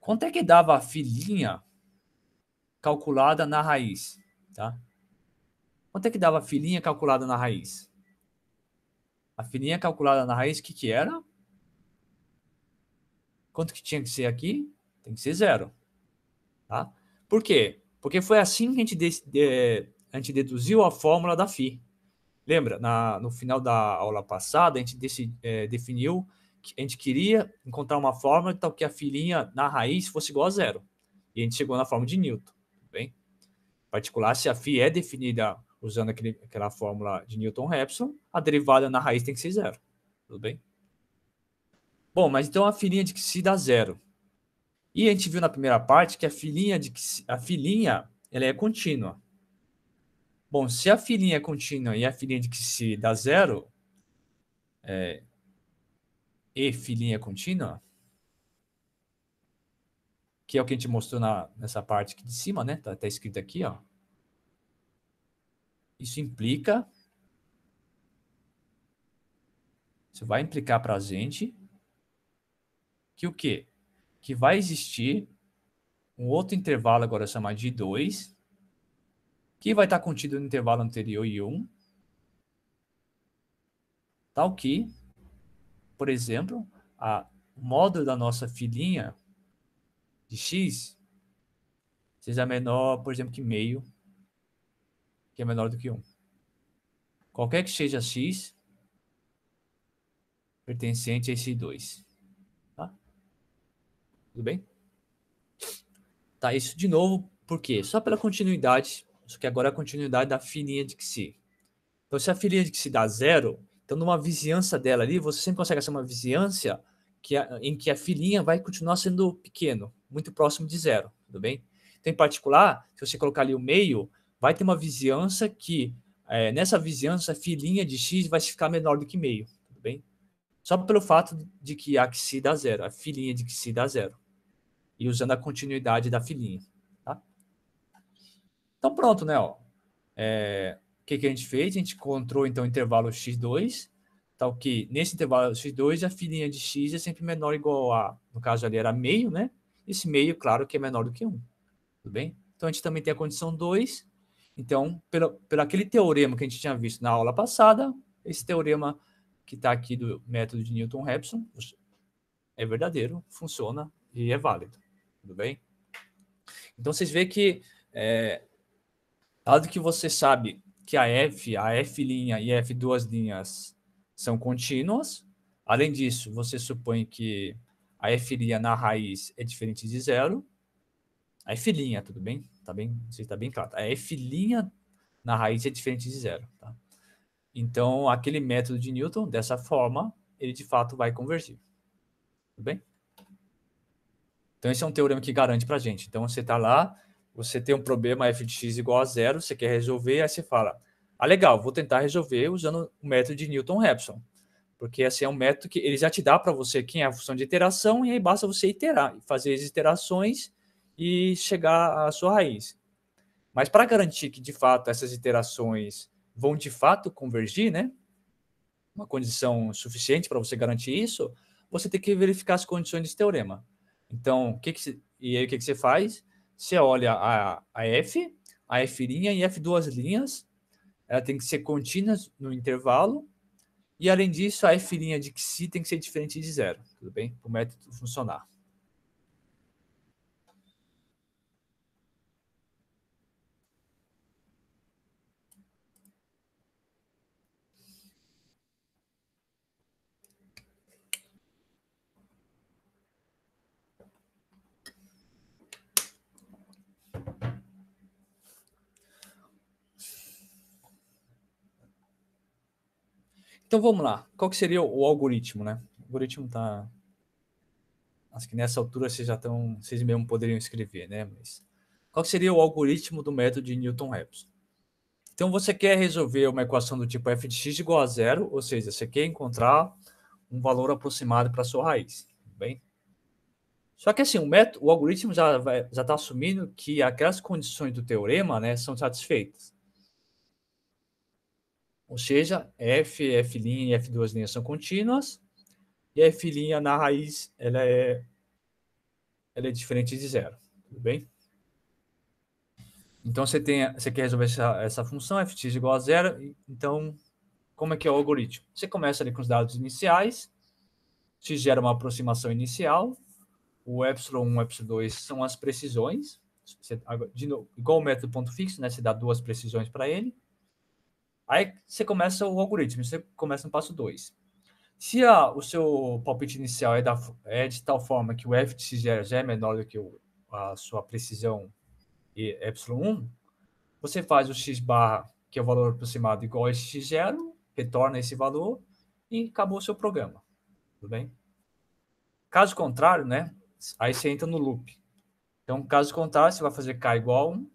quanto é que dava a filinha calculada na raiz? Tá? Quanto é que dava a filinha calculada na raiz? A filinha calculada na raiz, o que era? Quanto que tinha que ser aqui? Tem que ser 0. Tá? Por quê? Porque foi assim que a gente deduziu a fórmula da φ. Lembra, no final da aula passada, a gente definiu que a gente queria encontrar uma fórmula tal que a filinha na raiz fosse igual a 0. E a gente chegou na fórmula de Newton. Tudo bem? Em particular, se a φ é definida usando aquela fórmula de Newton-Raphson, a derivada na raiz tem que ser 0. Tudo bem? Bom, mas então a filinha de que dá 0. E a gente viu na primeira parte que a filinha ela é contínua. Bom, se a filinha é contínua e a filinha de que dá 0, e filinha contínua, que é o que a gente mostrou nessa parte aqui de cima, né? Tá escrito aqui, ó. Isso implica, isso vai implicar para a gente que o quê? Que vai existir um outro intervalo, agora chamado de 2, que vai estar contido no intervalo anterior e 1, tal que, por exemplo, o módulo da nossa filinha de x seja menor, por exemplo, que meio, que é menor do que 1. Qualquer que seja x pertencente a esse 2. Tá? Tudo bem? Tá, isso de novo, por quê? Só pela continuidade, só que agora é a continuidade da filinha de Xi. Então, se a filinha de Xi dá 0, então numa vizinhança dela ali, você sempre consegue fazer uma vizinhança em que a filinha vai continuar sendo pequeno, muito próximo de 0, tudo bem? Então, em particular, se você colocar ali o meio, vai ter uma vizinhança que, nessa vizinhança, a filinha de x vai ficar menor do que meio, tudo bem? Só pelo fato de que a Xi dá 0, a filinha de Xi dá 0. E usando a continuidade da filinha, tá? Então, pronto, né? Ó. O que a gente fez? A gente encontrou, então, o intervalo x2, tal que nesse intervalo x2, a filinha de x é sempre menor ou igual a, no caso ali era meio, né? Esse meio, claro, que é menor do que 1. Tudo bem? Então, a gente também tem a condição 2. Então, pelo aquele teorema que a gente tinha visto na aula passada, esse teorema que está aqui do método de Newton-Raphson é verdadeiro, funciona e é válido. Tudo bem? Então, vocês veem que dado que você sabe que a F' e a F' são contínuas, além disso, você supõe que a F' na raiz é diferente de 0. A F', tudo bem? Está bem claro. A F' na raiz é diferente de 0. Tá? Então, aquele método de Newton, dessa forma, ele de fato vai convergir. Tudo bem? Então, esse é um teorema que garante para a gente. Então, você está lá, você tem um problema f de x igual a 0, você quer resolver, aí você fala, legal, vou tentar resolver usando o método de Newton-Raphson. Porque assim, é um método que ele já te dá para você quem é a função de iteração, e aí basta você iterar, fazer as iterações e chegar à sua raiz. Mas para garantir que, de fato, essas iterações vão, de fato, convergir, né? Uma condição suficiente para você garantir isso, você tem que verificar as condições desse teorema. Então, o que você faz? Você olha a F, a F' e F', ela tem que ser contínuas no intervalo, e além disso, a F' de Xi tem que ser diferente de 0, tudo bem? Para o método funcionar. Então vamos lá. Qual que seria o algoritmo, né? O algoritmo acho que nessa altura vocês mesmo poderiam escrever, né? Mas Qual seria o algoritmo do método de Newton-Raphson? Então, você quer resolver uma equação do tipo f de x igual a zero, ou seja, você quer encontrar um valor aproximado para a sua raiz, tudo bem? Só que assim, o algoritmo já está assumindo que aquelas condições do teorema, né, são satisfeitas. Ou seja, f, f' e f duas linhas são contínuas, e a f' na raiz ela é diferente de zero, tudo bem? Então você quer resolver essa função, f de x igual a zero, então como é que é o algoritmo? Você começa ali com os dados iniciais, x gera uma aproximação inicial, o epsilon 1 e epsilon 2 são as precisões, você, de novo, igual o método ponto fixo, né? Você dá duas precisões para ele. Aí você começa o algoritmo, você começa no passo 2. Se o seu palpite inicial é de tal forma que o f de x já é menor do que a sua precisão e epsilon 1, você faz o x barra, que é o valor aproximado, igual a x0, retorna esse valor e acabou o seu programa. Tudo bem? Caso contrário, né? Aí você entra no loop. Então, caso contrário, você vai fazer k igual a 1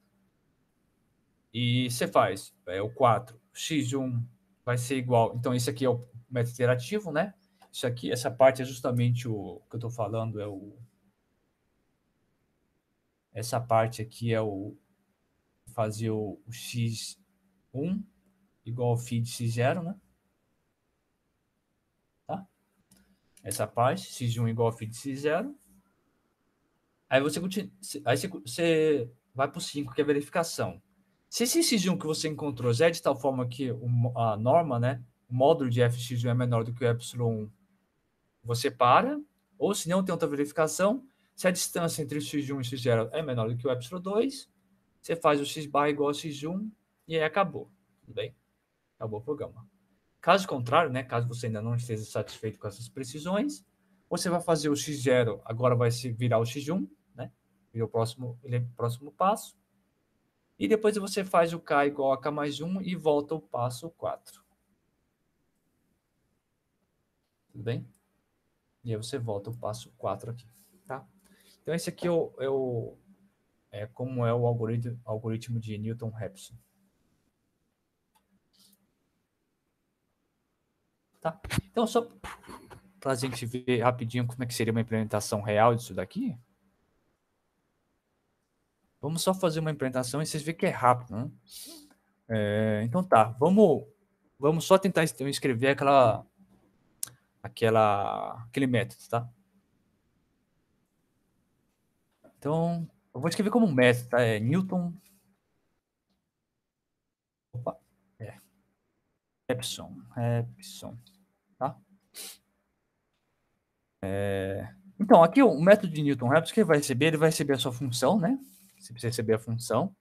e você faz o 4. x1 vai ser igual. Então, esse aqui é o método iterativo, né? Isso aqui, essa parte é justamente o que eu estou falando, essa parte aqui é o fazer o x1 igual ao φ de x0, né? Tá? Essa parte, x1 igual ao φ de x0. Aí você vai para o 5, que é a verificação. Se esse x1 que você encontrou já é de tal forma que a norma, né, o módulo de fx1 é menor do que o epsilon1, você para, ou se não tem outra verificação, se a distância entre o x1 e o x0 é menor do que o epsilon2, você faz o x barra igual a x1 e aí acabou. Tudo bem? Acabou o programa. Caso contrário, né, caso você ainda não esteja satisfeito com essas precisões, você vai fazer o x0, agora vai se virar o x1, né? Vira ele é o próximo passo. E depois você faz o k igual a k mais 1 e volta o passo 4. Tudo bem? E aí você volta o passo 4 aqui, tá? Então esse aqui como é o algoritmo de Newton-Raphson. Tá? Então só para a gente ver rapidinho como é que seria uma implementação real disso daqui. Vamos só fazer uma implementação e vocês verem que é rápido, né? Então tá, vamos só tentar então, escrever aquele método, tá? Então, eu vou escrever como um método, tá? É Newton... Opa, Epson, tá? Então, aqui o método de Newton-Raphson que ele vai receber a sua função, né? Você precisa receber a função.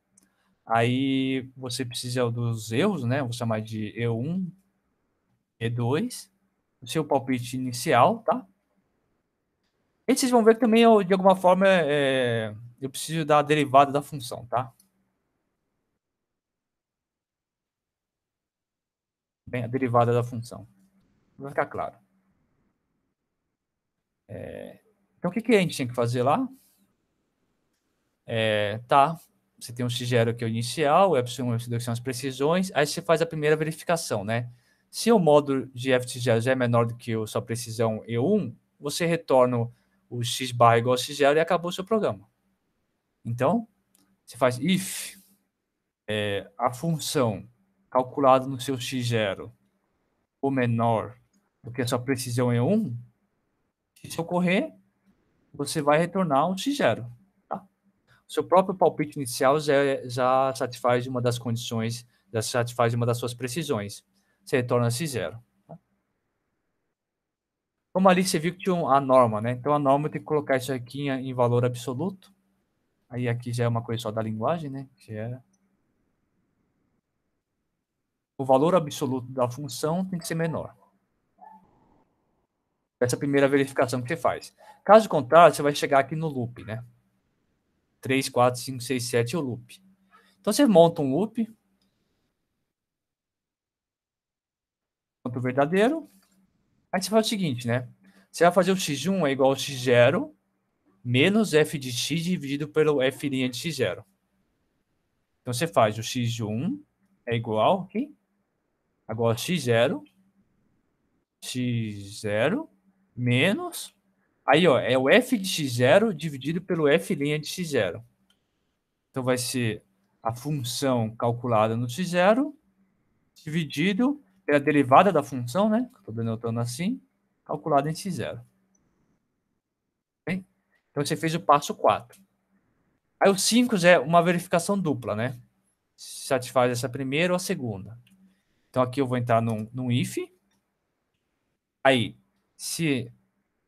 Aí você precisa dos erros, né? Vou chamar de E1, E2, o seu palpite inicial, tá? E vocês vão ver que também, de alguma forma, eu preciso da derivada da função, tá? Bem, a derivada da função. Vai ficar claro. Então, o que a gente tem que fazer lá? Tá, você tem um x0 que é o inicial, o epsilon e o epsilon são as precisões, aí você faz a primeira verificação, né? Se o módulo de f de x0 já é menor do que a sua precisão E1, você retorna o x barra igual a x0 e acabou o seu programa. Então, você faz if a função calculada no seu x0 ou menor do que a sua precisão E1, se isso ocorrer, você vai retornar um x0. Tá? O seu próprio palpite inicial já satisfaz uma das condições, já satisfaz uma das suas precisões. Você retorna x0. Tá? Como ali você viu que tinha a norma, né? Então a norma tem que colocar isso aqui em valor absoluto. Aí aqui já é uma coisa só da linguagem, né? Que é o valor absoluto da função tem que ser menor. Essa é a primeira verificação que você faz. Caso contrário, você vai chegar aqui no loop, né? 3, 4, 5, 6, 7 é o loop. Então você monta um loop, ponto verdadeiro. Aí você faz o seguinte, né? Você vai fazer o x1 é igual ao x0 menos f de x dividido pelo f' de x0. Então, você faz o x de 1 é igual, ok? Agora, x0 menos... Aí, ó, é o f de x0 dividido pelo f' de x0. Então, vai ser a função calculada no x0 dividido pela derivada da função, né? Estou denotando assim, calculada em x0. Bem? Então, você fez o passo 4. Aí, o 5 é uma verificação dupla, né? Satisfaz essa primeira ou a segunda. Então, aqui eu vou entrar num if. Aí, se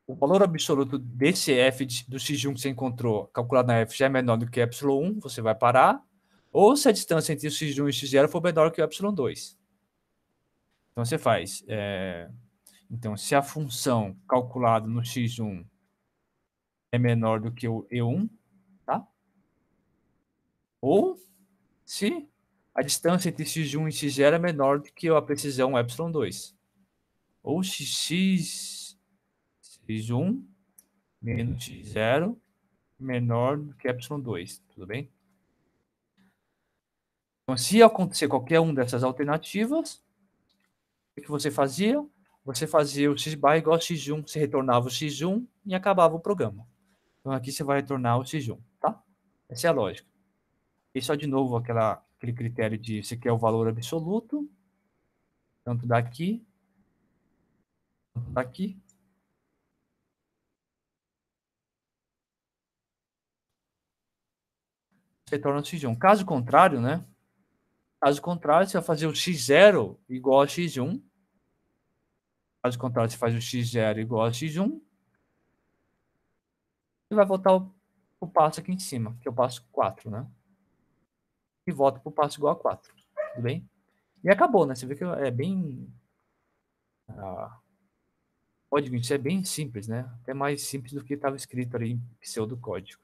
o valor absoluto desse f do x1 que você encontrou, calculado na f, já é menor do que ε1, você vai parar. Ou se a distância entre o x1 e o x0 for menor que o ε2. Então, você faz... Então, se a função calculada no x1 é menor do que o e1, tá? Ou se a distância entre x1 e x0 é menor do que a precisão ε2. Ou x1 menos x0 menor do que ε2, tudo bem? Então, se acontecer qualquer uma dessas alternativas, o que você fazia? Você fazia o x bar igual a x1, você retornava o x1 e acabava o programa. Então, aqui você vai retornar o x1, tá? Essa é a lógica. E só de novo aquele critério de você quer o valor absoluto, tanto daqui, quanto daqui. Você retorna o x1. Caso contrário, né? Caso contrário, você vai fazer o x0 igual a x1. Caso contrário, você faz o x0 igual a x1. E vai voltar o passo aqui em cima, que é o passo 4, né? E volta para o passo igual a 4. Tudo bem? E acabou, né? Você vê que é bem... código isso é bem simples, né? Até mais simples do que estava escrito ali em pseudocódigo.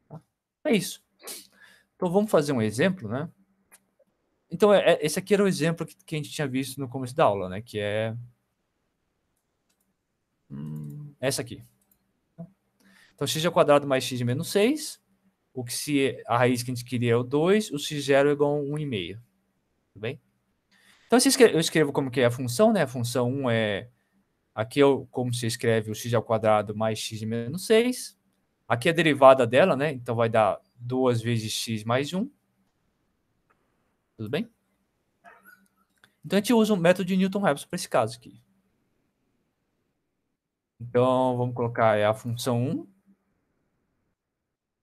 Tá? É isso. Então, vamos fazer um exemplo, né? Então, esse aqui era o exemplo que a gente tinha visto no começo da aula, né? Que é... essa aqui. Então, x² mais x menos 6. O que se a raiz que a gente queria é o 2, o x0 é igual a 1,5. Tudo bem? Então, eu escrevo como que é a função, né? A função 1 é... Aqui é como se escreve o x² mais x menos 6. Aqui é a derivada dela, né? Então, vai dar 2 vezes x mais 1. Tudo bem? Então, a gente usa o método de Newton-Raphson para esse caso aqui. Então, vamos colocar a função 1.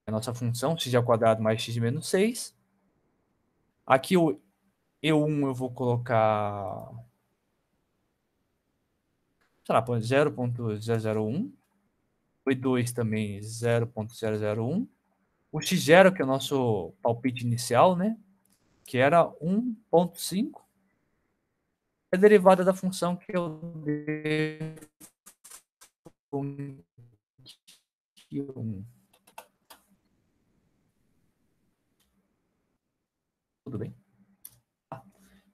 A nossa função, x² mais x menos 6. Aqui o E1 eu vou colocar... sei lá, 0.001. O E2 também 0.001. O x0, que é o nosso palpite inicial, né? Que era 1.5. É a derivada da função que eu devo... Tudo bem? Tá.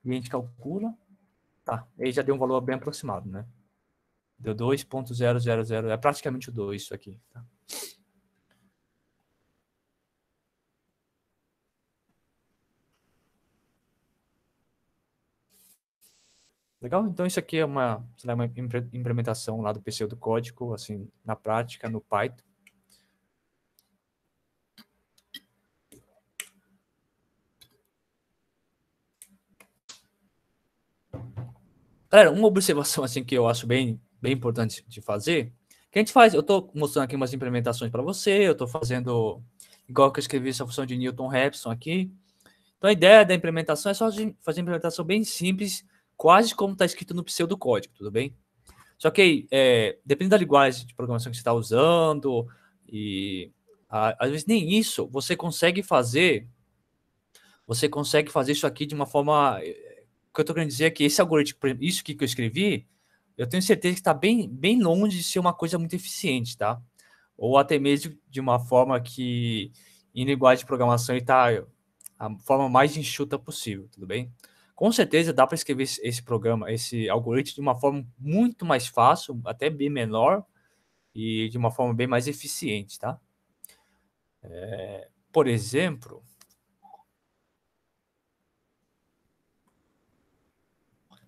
E a gente calcula. Tá, aí já deu um valor bem aproximado, né? Deu 2.000, é praticamente o 2 isso aqui. Tá? Legal? Então isso aqui é uma implementação lá do pseudocódigo, assim, na prática, no Python. Galera, uma observação assim que eu acho bem importante de fazer, que a gente faz, eu estou mostrando aqui umas implementações para você, eu estou fazendo igual que eu escrevi essa função de Newton-Raphson aqui. Então a ideia da implementação é só fazer uma implementação bem simples, quase como está escrito no pseudocódigo, tudo bem? Só que, dependendo da linguagem de programação que você está usando, e às vezes nem isso, você consegue fazer isso aqui de uma forma... O que eu estou querendo dizer é que esse algoritmo, isso aqui que eu escrevi, eu tenho certeza que está bem longe de ser uma coisa muito eficiente, tá? Ou até mesmo de uma forma que, em linguagem de programação, está a forma mais enxuta possível, tudo bem? Com certeza dá para escrever esse programa, esse algoritmo de uma forma muito mais fácil, até bem menor, e de uma forma bem mais eficiente, tá? Por exemplo,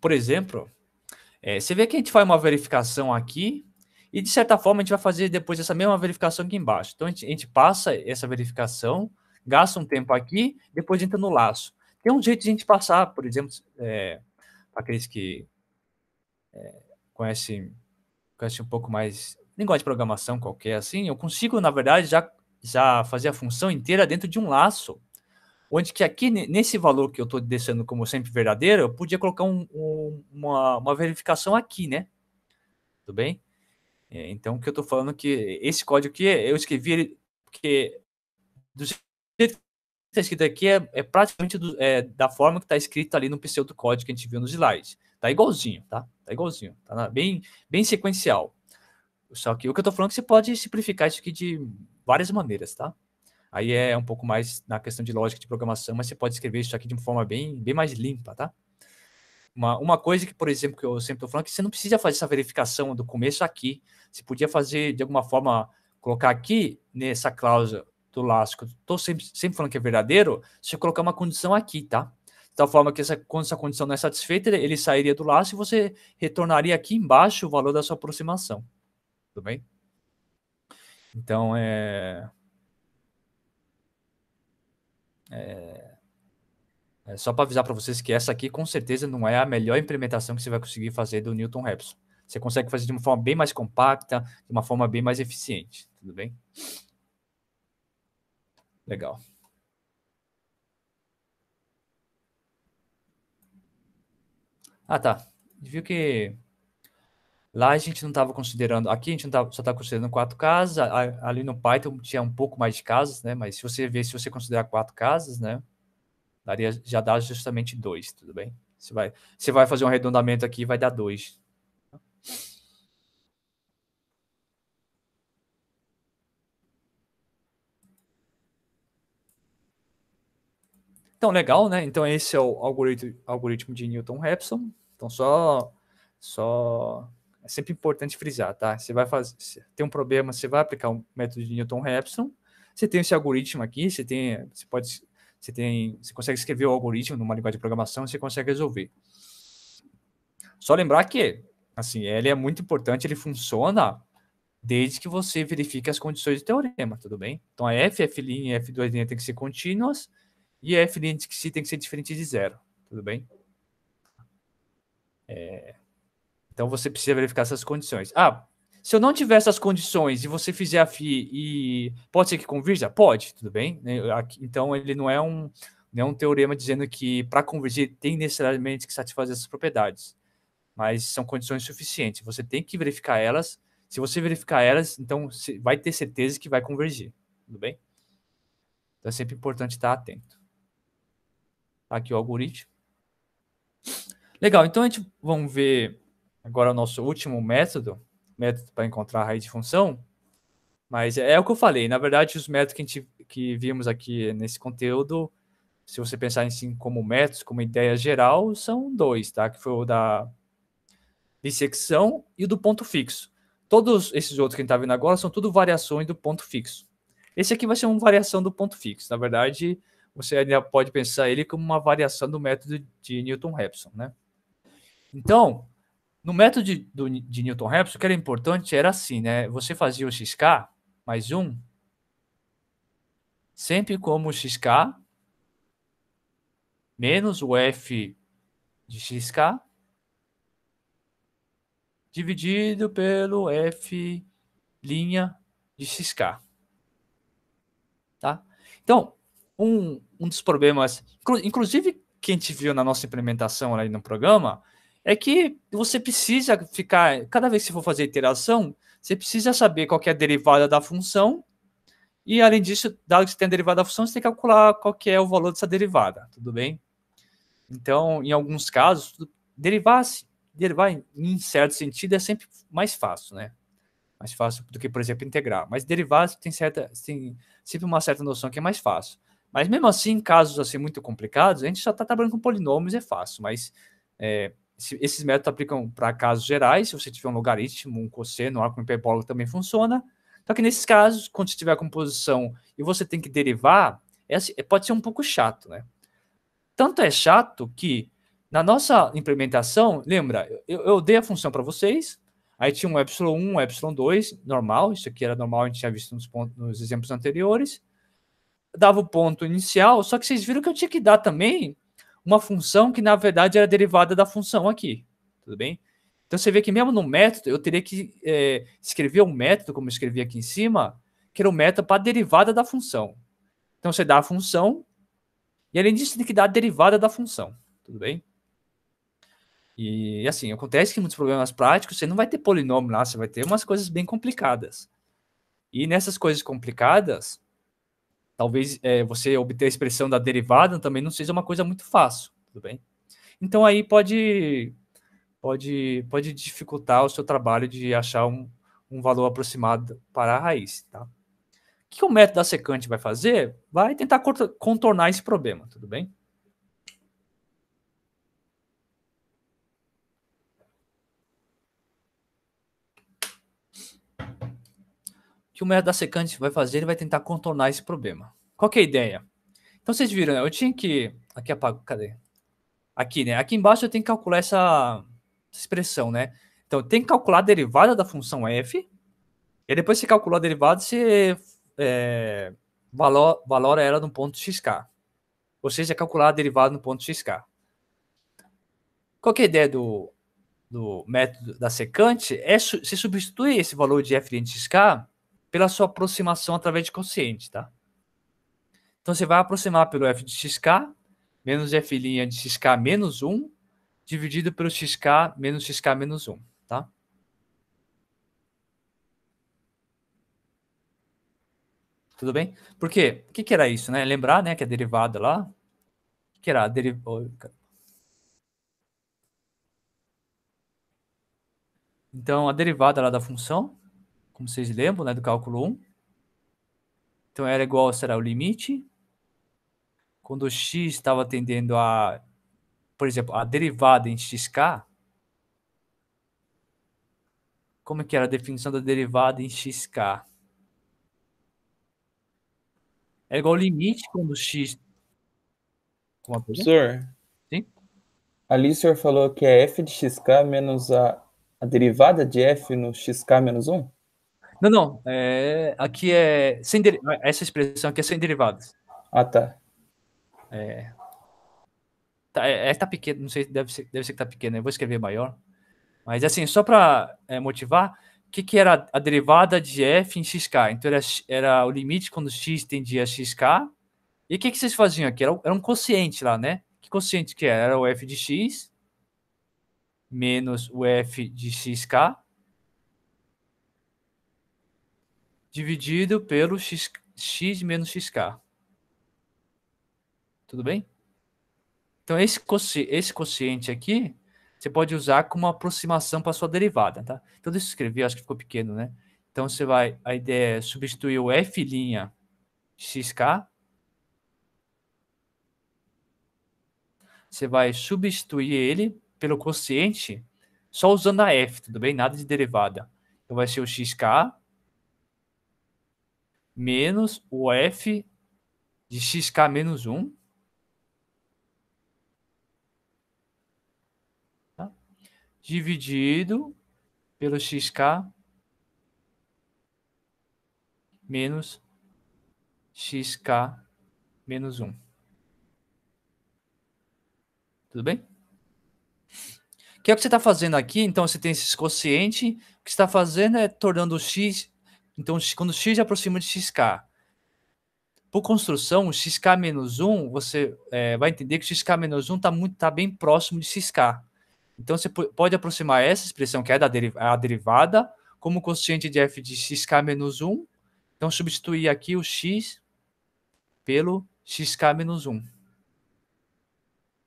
por exemplo, você vê que a gente faz uma verificação aqui e, de certa forma, a gente vai fazer depois essa mesma verificação aqui embaixo. Então, a gente passa essa verificação, gasta um tempo aqui, depois entra no laço. Tem um jeito de a gente passar, por exemplo, para aqueles que conhecem um pouco mais linguagem de programação qualquer assim, eu consigo, na verdade, já fazer a função inteira dentro de um laço, onde que aqui, nesse valor que eu estou descendo como sempre verdadeiro, eu podia colocar uma verificação aqui, né? Tudo bem? Então, o que eu estou falando é que esse código aqui, eu escrevi ele porque do jeito que está escrito aqui é praticamente da forma que está escrito ali no pseudocódigo que a gente viu nos slides. Tá igualzinho, tá? Tá igualzinho. Tá bem sequencial. Só que o que eu estou falando é que você pode simplificar isso aqui de várias maneiras, tá? Aí é um pouco mais na questão de lógica de programação, mas você pode escrever isso aqui de uma forma bem mais limpa, tá? Uma coisa que, por exemplo, que eu sempre estou falando, é que você não precisa fazer essa verificação do começo aqui. Você podia fazer, de alguma forma, colocar aqui nessa cláusula do laço, que eu estou sempre falando que é verdadeiro, você colocar uma condição aqui, tá? De tal forma que quando essa condição não é satisfeita, ele sairia do laço e você retornaria aqui embaixo o valor da sua aproximação. Tudo bem? Então, só para avisar para vocês que essa aqui, com certeza, não é a melhor implementação que você vai conseguir fazer do Newton-Raphson. Você consegue fazer de uma forma bem mais compacta, de uma forma bem mais eficiente. Tudo bem? Legal. Ah, tá. Viu que lá a gente não estava considerando... Aqui a gente não só está considerando 4 casas. Ali no Python tinha um pouco mais de casas, né? Mas se você considerar 4 casas, né? Já dá justamente 2, tudo bem? Você vai fazer um arredondamento aqui e vai dar 2. Então, legal, né? Então, esse é o algoritmo de Newton-Raphson. Então, é sempre importante frisar, tá? Você vai tem um problema, você vai aplicar um método de Newton-Raphson. Você tem esse algoritmo aqui, você consegue escrever o algoritmo numa linguagem de programação e você consegue resolver. Só lembrar que, assim, ele é muito importante, ele funciona desde que você verifique as condições do teorema, tudo bem? Então, a f, f' e f2' tem que ser contínuas, e f' tem que ser diferente de zero, tudo bem? Então, você precisa verificar essas condições. Se eu não tiver essas condições e você fizer a phi e pode ser que convirja? Pode, tudo bem? Então, ele não é um teorema dizendo que para convergir tem necessariamente que satisfazer essas propriedades, mas são condições suficientes. Você tem que verificar elas. Se você verificar elas, então você vai ter certeza que vai convergir, tudo bem? Então, é sempre importante estar atento. Aqui o algoritmo. Legal, então vamos ver agora o nosso último método para encontrar a raiz de função. Mas é o que eu falei, na verdade, os métodos que vimos aqui nesse conteúdo, se você pensar em si como métodos, como ideia geral, são 2, tá? Que foi o da bissecção e o do ponto fixo. Todos esses outros que a gente está vendo agora são tudo variações do ponto fixo. Esse aqui vai ser uma variação do ponto fixo. Na verdade, você ainda pode pensar ele como uma variação do método de Newton-Raphson, né? Então, no método de Newton-Raphson, o que era importante era assim, né? Você fazia o xk mais 1 sempre como xk menos o f de xk dividido pelo f' de xk. Tá? Então, um dos problemas, inclusive que a gente viu na nossa implementação ali no programa, é que você precisa ficar, cada vez que você for fazer iteração, você precisa saber qual que é a derivada da função, e além disso, dado que você tem a derivada da função, você tem que calcular qual que é o valor dessa derivada, tudo bem? Então, em alguns casos, derivar em certo sentido é sempre mais fácil, né? Mais fácil do que, por exemplo, integrar. Mas derivar tem sempre uma certa noção que é mais fácil. Mas mesmo assim, em casos assim muito complicados, a gente só está trabalhando com polinômios, é fácil. Mas esses métodos aplicam para casos gerais. Se você tiver um logaritmo, um cosseno, um arco hiperbólico também funciona. Só que nesses casos, quando você tiver a composição e você tem que derivar, pode ser um pouco chato, né? Tanto é chato que Na nossa implementação, lembra, eu dei a função para vocês, aí tinha um epsilon1, um epsilon2, normal, isso aqui era normal, a gente tinha visto nos exemplos anteriores. Dava o ponto inicial, só que vocês viram que eu tinha que dar também uma função que, na verdade, era derivada da função aqui, tudo bem? Então, você vê que mesmo no método, eu teria que escrever um método, como eu escrevi aqui em cima, que era o método para a derivada da função. Então, você dá a função, e além disso, você tem que dar a derivada da função, tudo bem? E, assim, acontece que em muitos problemas práticos, você não vai ter polinômio lá, você vai ter umas coisas bem complicadas. E nessas coisas complicadas, talvez você obter a expressão da derivada também não seja uma coisa muito fácil, tudo bem? Então, aí pode dificultar o seu trabalho de achar um valor aproximado para a raiz, tá? O que o método da secante vai fazer? Vai tentar contornar esse problema, tudo bem? O que o método da secante vai fazer? Ele vai tentar contornar esse problema. Qual que é a ideia? Então, vocês viram, né? Eu tinha que... Aqui apago, cadê? Aqui, né? Aqui embaixo eu tenho que calcular essa expressão, né? Então, tem que calcular a derivada da função f, e depois você calcula a derivada, você valora ela no ponto xk. Ou seja, calcular a derivada no ponto xk. Qual que é a ideia do método da secante? Você substitui esse valor de f de xk pela sua aproximação através de quociente, tá? Então, você vai aproximar pelo f de xk menos f' de xk menos 1 dividido pelo xk menos 1, tá? Tudo bem? Por quê? O que era isso, né? Lembrar, né, que a derivada lá... O que era a derivada? Então, a derivada lá da função, como vocês lembram, né, do cálculo 1. Então, era igual, será o limite. Quando o x estava tendendo a... Por exemplo, a derivada em xk. Como que era a definição da derivada em xk? É igual ao limite quando o x... Professor, Sim? ali o senhor falou que é f de xk menos a derivada de f no xk menos 1? Não, não. Aqui é sem essa expressão aqui é sem derivadas. Ah, tá. Tá pequeno, não sei, deve ser que tá pequeno. Eu vou escrever maior. Mas assim, só para motivar, o que era a derivada de f em xk? Então era o limite quando x tendia a xk. E o que vocês faziam aqui? Era um quociente lá, né? Que quociente que era? Era o f de x menos o f de xk dividido pelo x menos xk. Tudo bem? Então, esse quociente aqui, você pode usar como aproximação para sua derivada, tá? Então, deixa eu escrever, acho que ficou pequeno, né? Então, a ideia é substituir o f' xk. Você vai substituir ele pelo quociente só usando a f, tudo bem? Nada de derivada. Então, vai ser o xk menos o f de xk menos 1. Tá? Dividido pelo xk menos xk menos 1. Tudo bem? Que é o que você está fazendo aqui, então você tem esse quociente, o que você está fazendo é tornando o x, então quando o x aproxima de xk, por construção, o xk menos 1, você vai entender que o xk menos 1 tá bem próximo de xk. Então você pode aproximar essa expressão, que é a derivada, como quociente de f de xk menos 1, então substituir aqui o x pelo xk menos 1.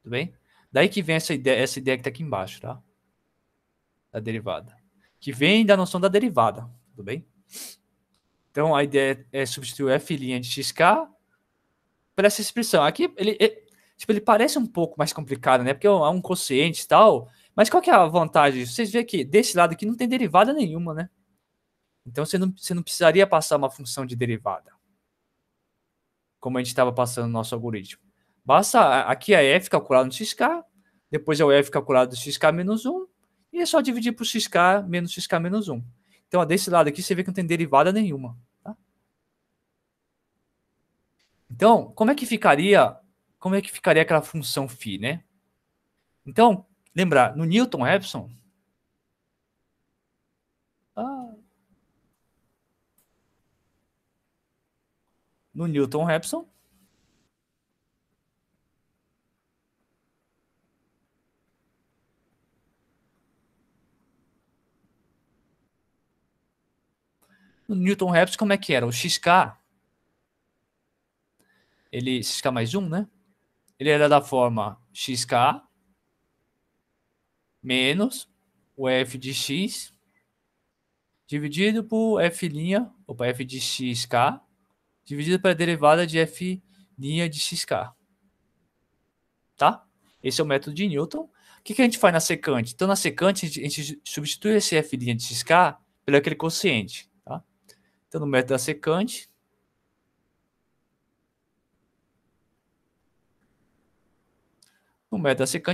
Tudo bem? Daí que vem essa ideia que está aqui embaixo, tá? Da derivada. Que vem da noção da derivada, tudo bem? Então, a ideia é substituir f' de xk por essa expressão. Aqui, ele parece um pouco mais complicado, né? Porque é um quociente e tal, mas qual que é a vantagem? Vocês veem que desse lado aqui não tem derivada nenhuma, né? Então, você não precisaria passar uma função de derivada, como a gente estava passando no nosso algoritmo. Basta aqui a f calculada no xk, depois é o f calculado do xk menos 1, e é só dividir por xk menos 1. Então, ó, desse lado aqui, você vê que não tem derivada nenhuma. Tá? Então, como é que ficaria aquela função φ, né? Então, lembrar, no Newton-Raphson, no Newton-Raphson, como é que era? O xk, xk mais 1, né? Ele era da forma xk menos o f de x dividido por f', f de xk, dividido pela derivada de f' de xk. Tá? Esse é o método de Newton. O que a gente faz na secante? Então, na secante, a gente substitui esse f' de xk pelo aquele quociente. Tá? Então, no método da secante,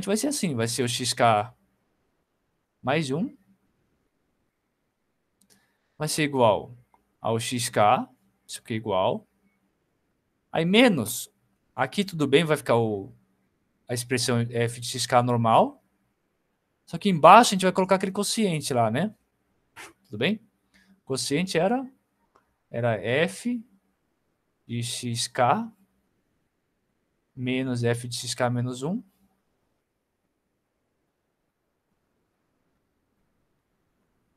vai ser assim, vai ser o xk mais 1, vai ser igual ao xk, isso aqui é igual. Aí menos, aqui tudo bem, vai ficar a expressão f de xk normal. Só que embaixo a gente vai colocar aquele quociente lá, né? Tudo bem? O quociente era f de xk menos f de xk menos 1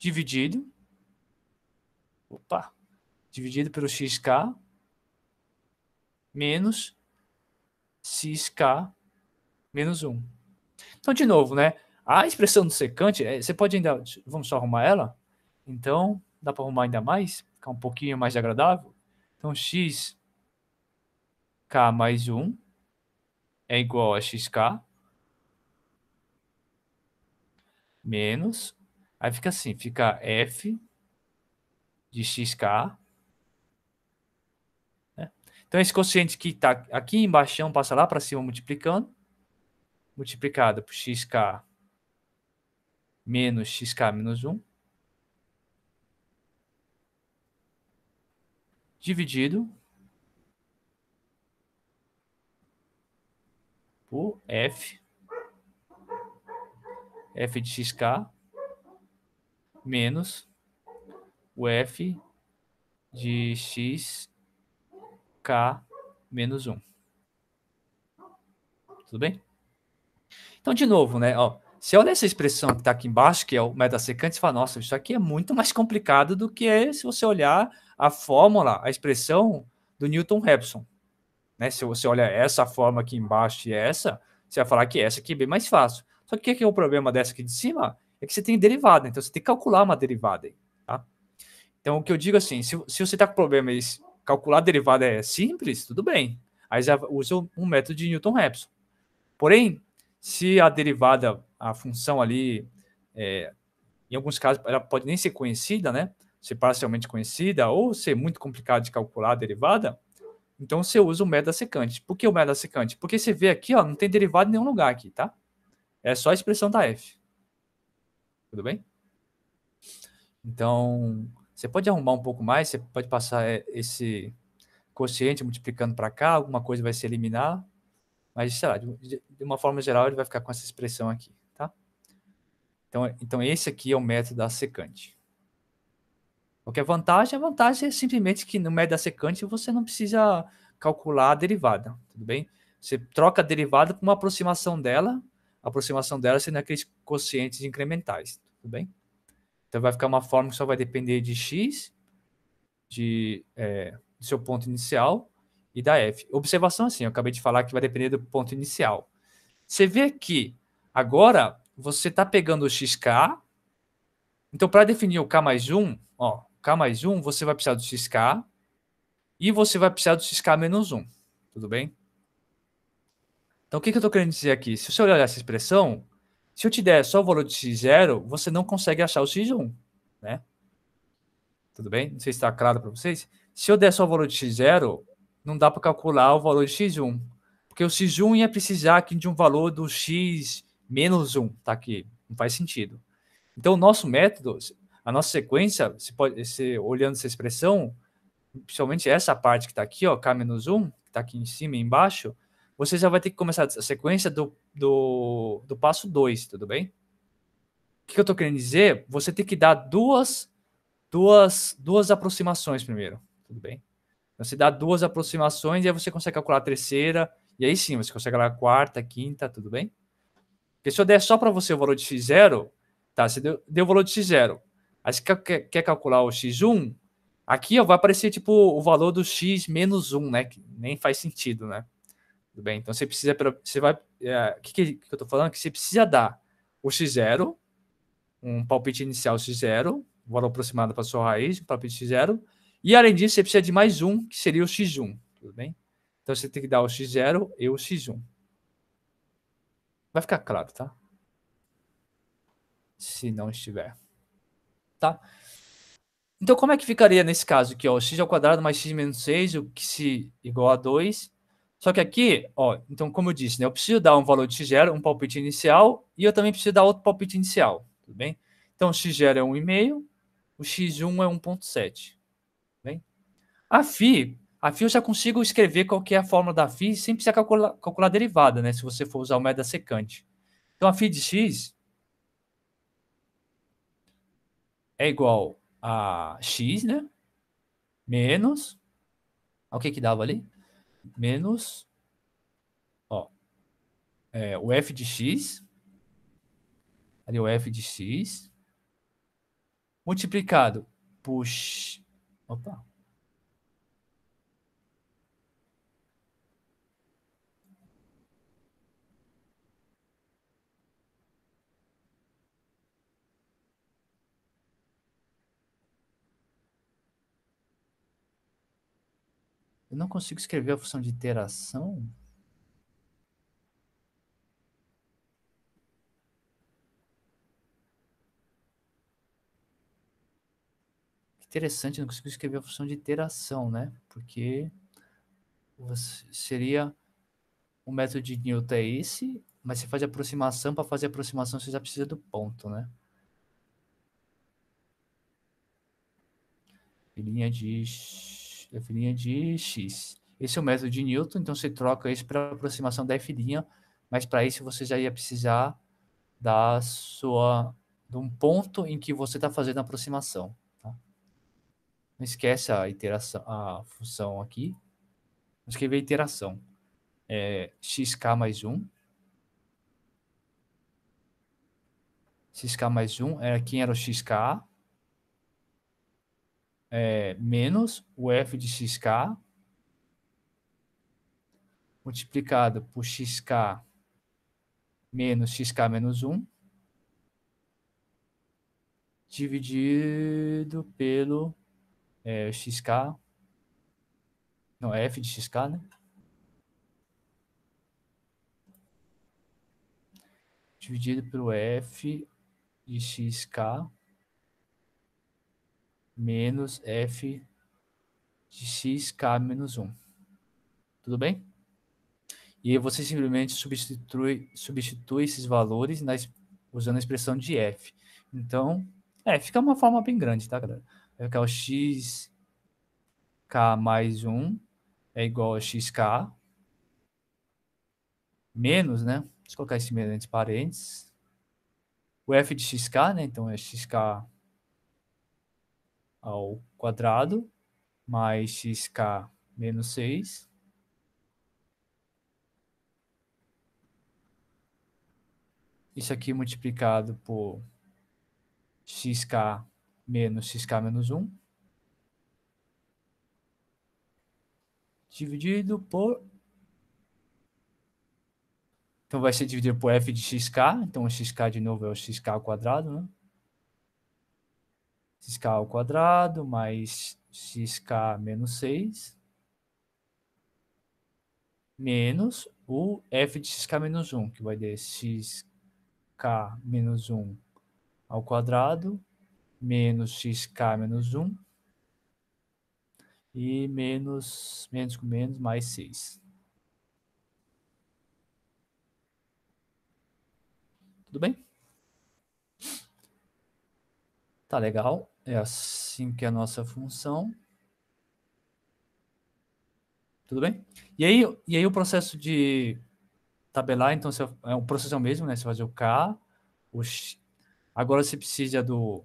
dividido pelo xk menos xk menos 1. Então, de novo, né? A expressão do secante, você pode ainda... Vamos só arrumar ela? Então, dá para arrumar ainda mais? Ficar um pouquinho mais agradável? Então, xk mais 1 é igual a xk menos... Aí fica assim, fica f de xk. Né? Então, esse quociente que está aqui embaixo passa lá para cima multiplicando. Multiplicado por xk menos xk menos 1. Dividido por f de xk menos o f de xk menos 1. Tudo bem? Então, de novo, né? Ó, você olha essa expressão que está aqui embaixo, que é o método secante, e fala, nossa, isso aqui é muito mais complicado do que se você olhar a fórmula, a expressão do Newton-Raphson. Né? Se você olha essa forma aqui embaixo e essa, você vai falar que essa aqui é bem mais fácil. Só que o que é o problema dessa aqui de cima? É que você tem derivada, então você tem que calcular uma derivada aí, tá? Então, o que eu digo assim, se você está com problema e calcular a derivada é simples, tudo bem. Aí já usa um método de Newton-Raphson. Porém, se a derivada, a função ali, em alguns casos, ela pode nem ser conhecida, né? Ser parcialmente conhecida, ou ser muito complicado de calcular a derivada, então você usa o método da secante. Por que o método da secante? Porque você vê aqui, ó, não tem derivada em nenhum lugar aqui, tá? É só a expressão da f. Tudo bem? Então, você pode arrumar um pouco mais, você pode passar esse quociente multiplicando para cá, alguma coisa vai se eliminar, mas, sei lá, de uma forma geral, ele vai ficar com essa expressão aqui, tá? Então esse aqui é o método da secante. O que é vantagem? A vantagem é simplesmente que no método da secante você não precisa calcular a derivada, tudo bem? Você troca a derivada com uma aproximação dela sendo aqueles quocientes incrementais, tudo bem? Então vai ficar uma forma que só vai depender de x, do seu ponto inicial, e da f. Observação assim, eu acabei de falar que vai depender do ponto inicial. Você vê que agora você está pegando o xk, então para definir o k mais 1, ó, k mais 1, você vai precisar do xk e você vai precisar do xk menos 1, tudo bem? Então o que eu estou querendo dizer aqui? Se você olhar essa expressão, se eu te der só o valor de x0, você não consegue achar o x1, né? Tudo bem? Não sei se está claro para vocês. Se eu der só o valor de x0, não dá para calcular o valor de x1, porque o x1 ia precisar aqui de um valor do x menos 1, tá aqui. Não faz sentido. Então, o nosso método, a nossa sequência, você olhando essa expressão, principalmente essa parte que está aqui, ó, K-1, que está aqui em cima e embaixo, você já vai ter que começar a sequência do passo 2, tudo bem? O que eu estou querendo dizer? Você tem que dar duas aproximações primeiro, tudo bem? Você dá duas aproximações e aí você consegue calcular a terceira, e aí sim, você consegue calcular a quarta, a quinta, tudo bem? Porque se eu der só para você o valor de x0, tá, você deu o valor de x0. Aí você quer calcular o x1, aqui ó, vai aparecer tipo o valor do x menos 1, né? Que nem faz sentido, né? Tudo bem? Então você precisa, você vai, o que eu estou falando? Que você precisa dar o x0, um palpite inicial x0, valor aproximado para sua raiz, um palpite x0, e além disso você precisa de mais um, que seria o x1, tudo bem? Então você tem que dar o x0 e o x1. Vai ficar claro, tá? Se não estiver. Tá? Então, como é que ficaria nesse caso aqui, ó? X ao quadrado mais x menos 6, o que se igual a 2. Só que aqui, ó, então, como eu disse, né, eu preciso dar um valor de x0, um palpite inicial, e eu também preciso dar outro palpite inicial, tudo bem? Então, x0 é 1,5, o x1 é 1,7, bem? A φ eu já consigo escrever qual que é a fórmula da φ sem precisar calcular a derivada, né, se você for usar o método da secante. Então, a φ de x é igual a x, né, menos, o que que dava ali? Menos, ó, o f de x, ali o f de x, multiplicado por x, opa, eu não consigo escrever a função de iteração. Que interessante, eu não consigo escrever a função de iteração, né? Porque seria o método de Newton é esse, mas você faz aproximação, para fazer aproximação você já precisa do ponto, né? Filhinha de x. Esse é o método de Newton, então você troca isso para aproximação da f', mas para isso você já ia precisar de um ponto em que você está fazendo a aproximação. Tá? Não esquece a iteração, a função aqui. Vou escrever a iteração. Xk mais 1. Xk mais 1 era quem era o xk? Menos o f de xk multiplicado por xk menos xk menos 1 dividido pelo xk, não, f de xk, né? Dividido pelo f de xk menos f de xk menos 1. Tudo bem? E aí você simplesmente substitui esses valores usando a expressão de f. Então, fica uma forma bem grande, tá, galera? Vai ficar o xk mais 1 é igual a xk menos, né? Deixa eu colocar esse menos entre parênteses. O f de xk, né? Então é xk ao quadrado mais xk menos 6. Isso aqui multiplicado por xk menos xk menos 1. Dividido por... Então vai ser dividido por f de xk. Então o xk de novo é o xk ao quadrado, né? Xk ao quadrado mais xk menos 6 menos o f de xk menos 1, que vai dar xk menos 1 ao quadrado menos xk menos 1 e menos com menos mais 6. Tudo bem? Tá legal. É assim que é a nossa função. Tudo bem? E aí o processo de tabelar, então é um processo mesmo, né? Você faz o K, o X. Agora você precisa do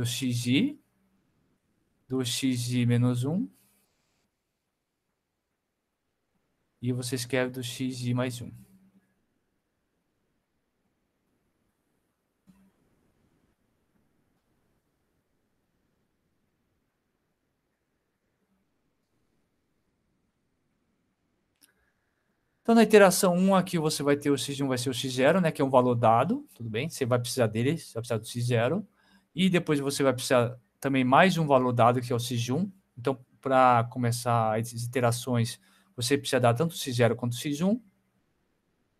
xi, do xi menos 1, e você escreve do xi mais 1. Então, na iteração 1 aqui, você vai ter o x1 vai ser o x0, né, que é um valor dado, tudo bem? Você vai precisar dele, você vai precisar do x0. E depois você vai precisar também mais um valor dado, que é o x1. Então, para começar as iterações, você precisa dar tanto o x0 quanto o x1.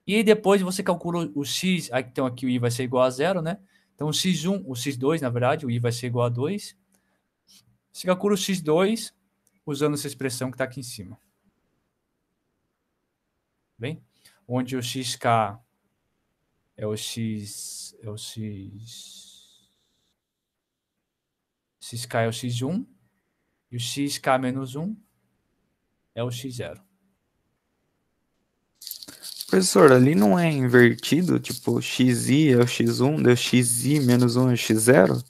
E depois você calcula o x, então aqui o i vai ser igual a 0, né? Então, o x1, o x2, na verdade, o i vai ser igual a 2. Você calcula o x2 usando essa expressão que está aqui em cima. Bem? Onde o xk é o xk é o x1 e o xk menos 1 é o x0. Professor, ali não é invertido? Tipo, xi é o x1, deu xi menos 1 é o x0?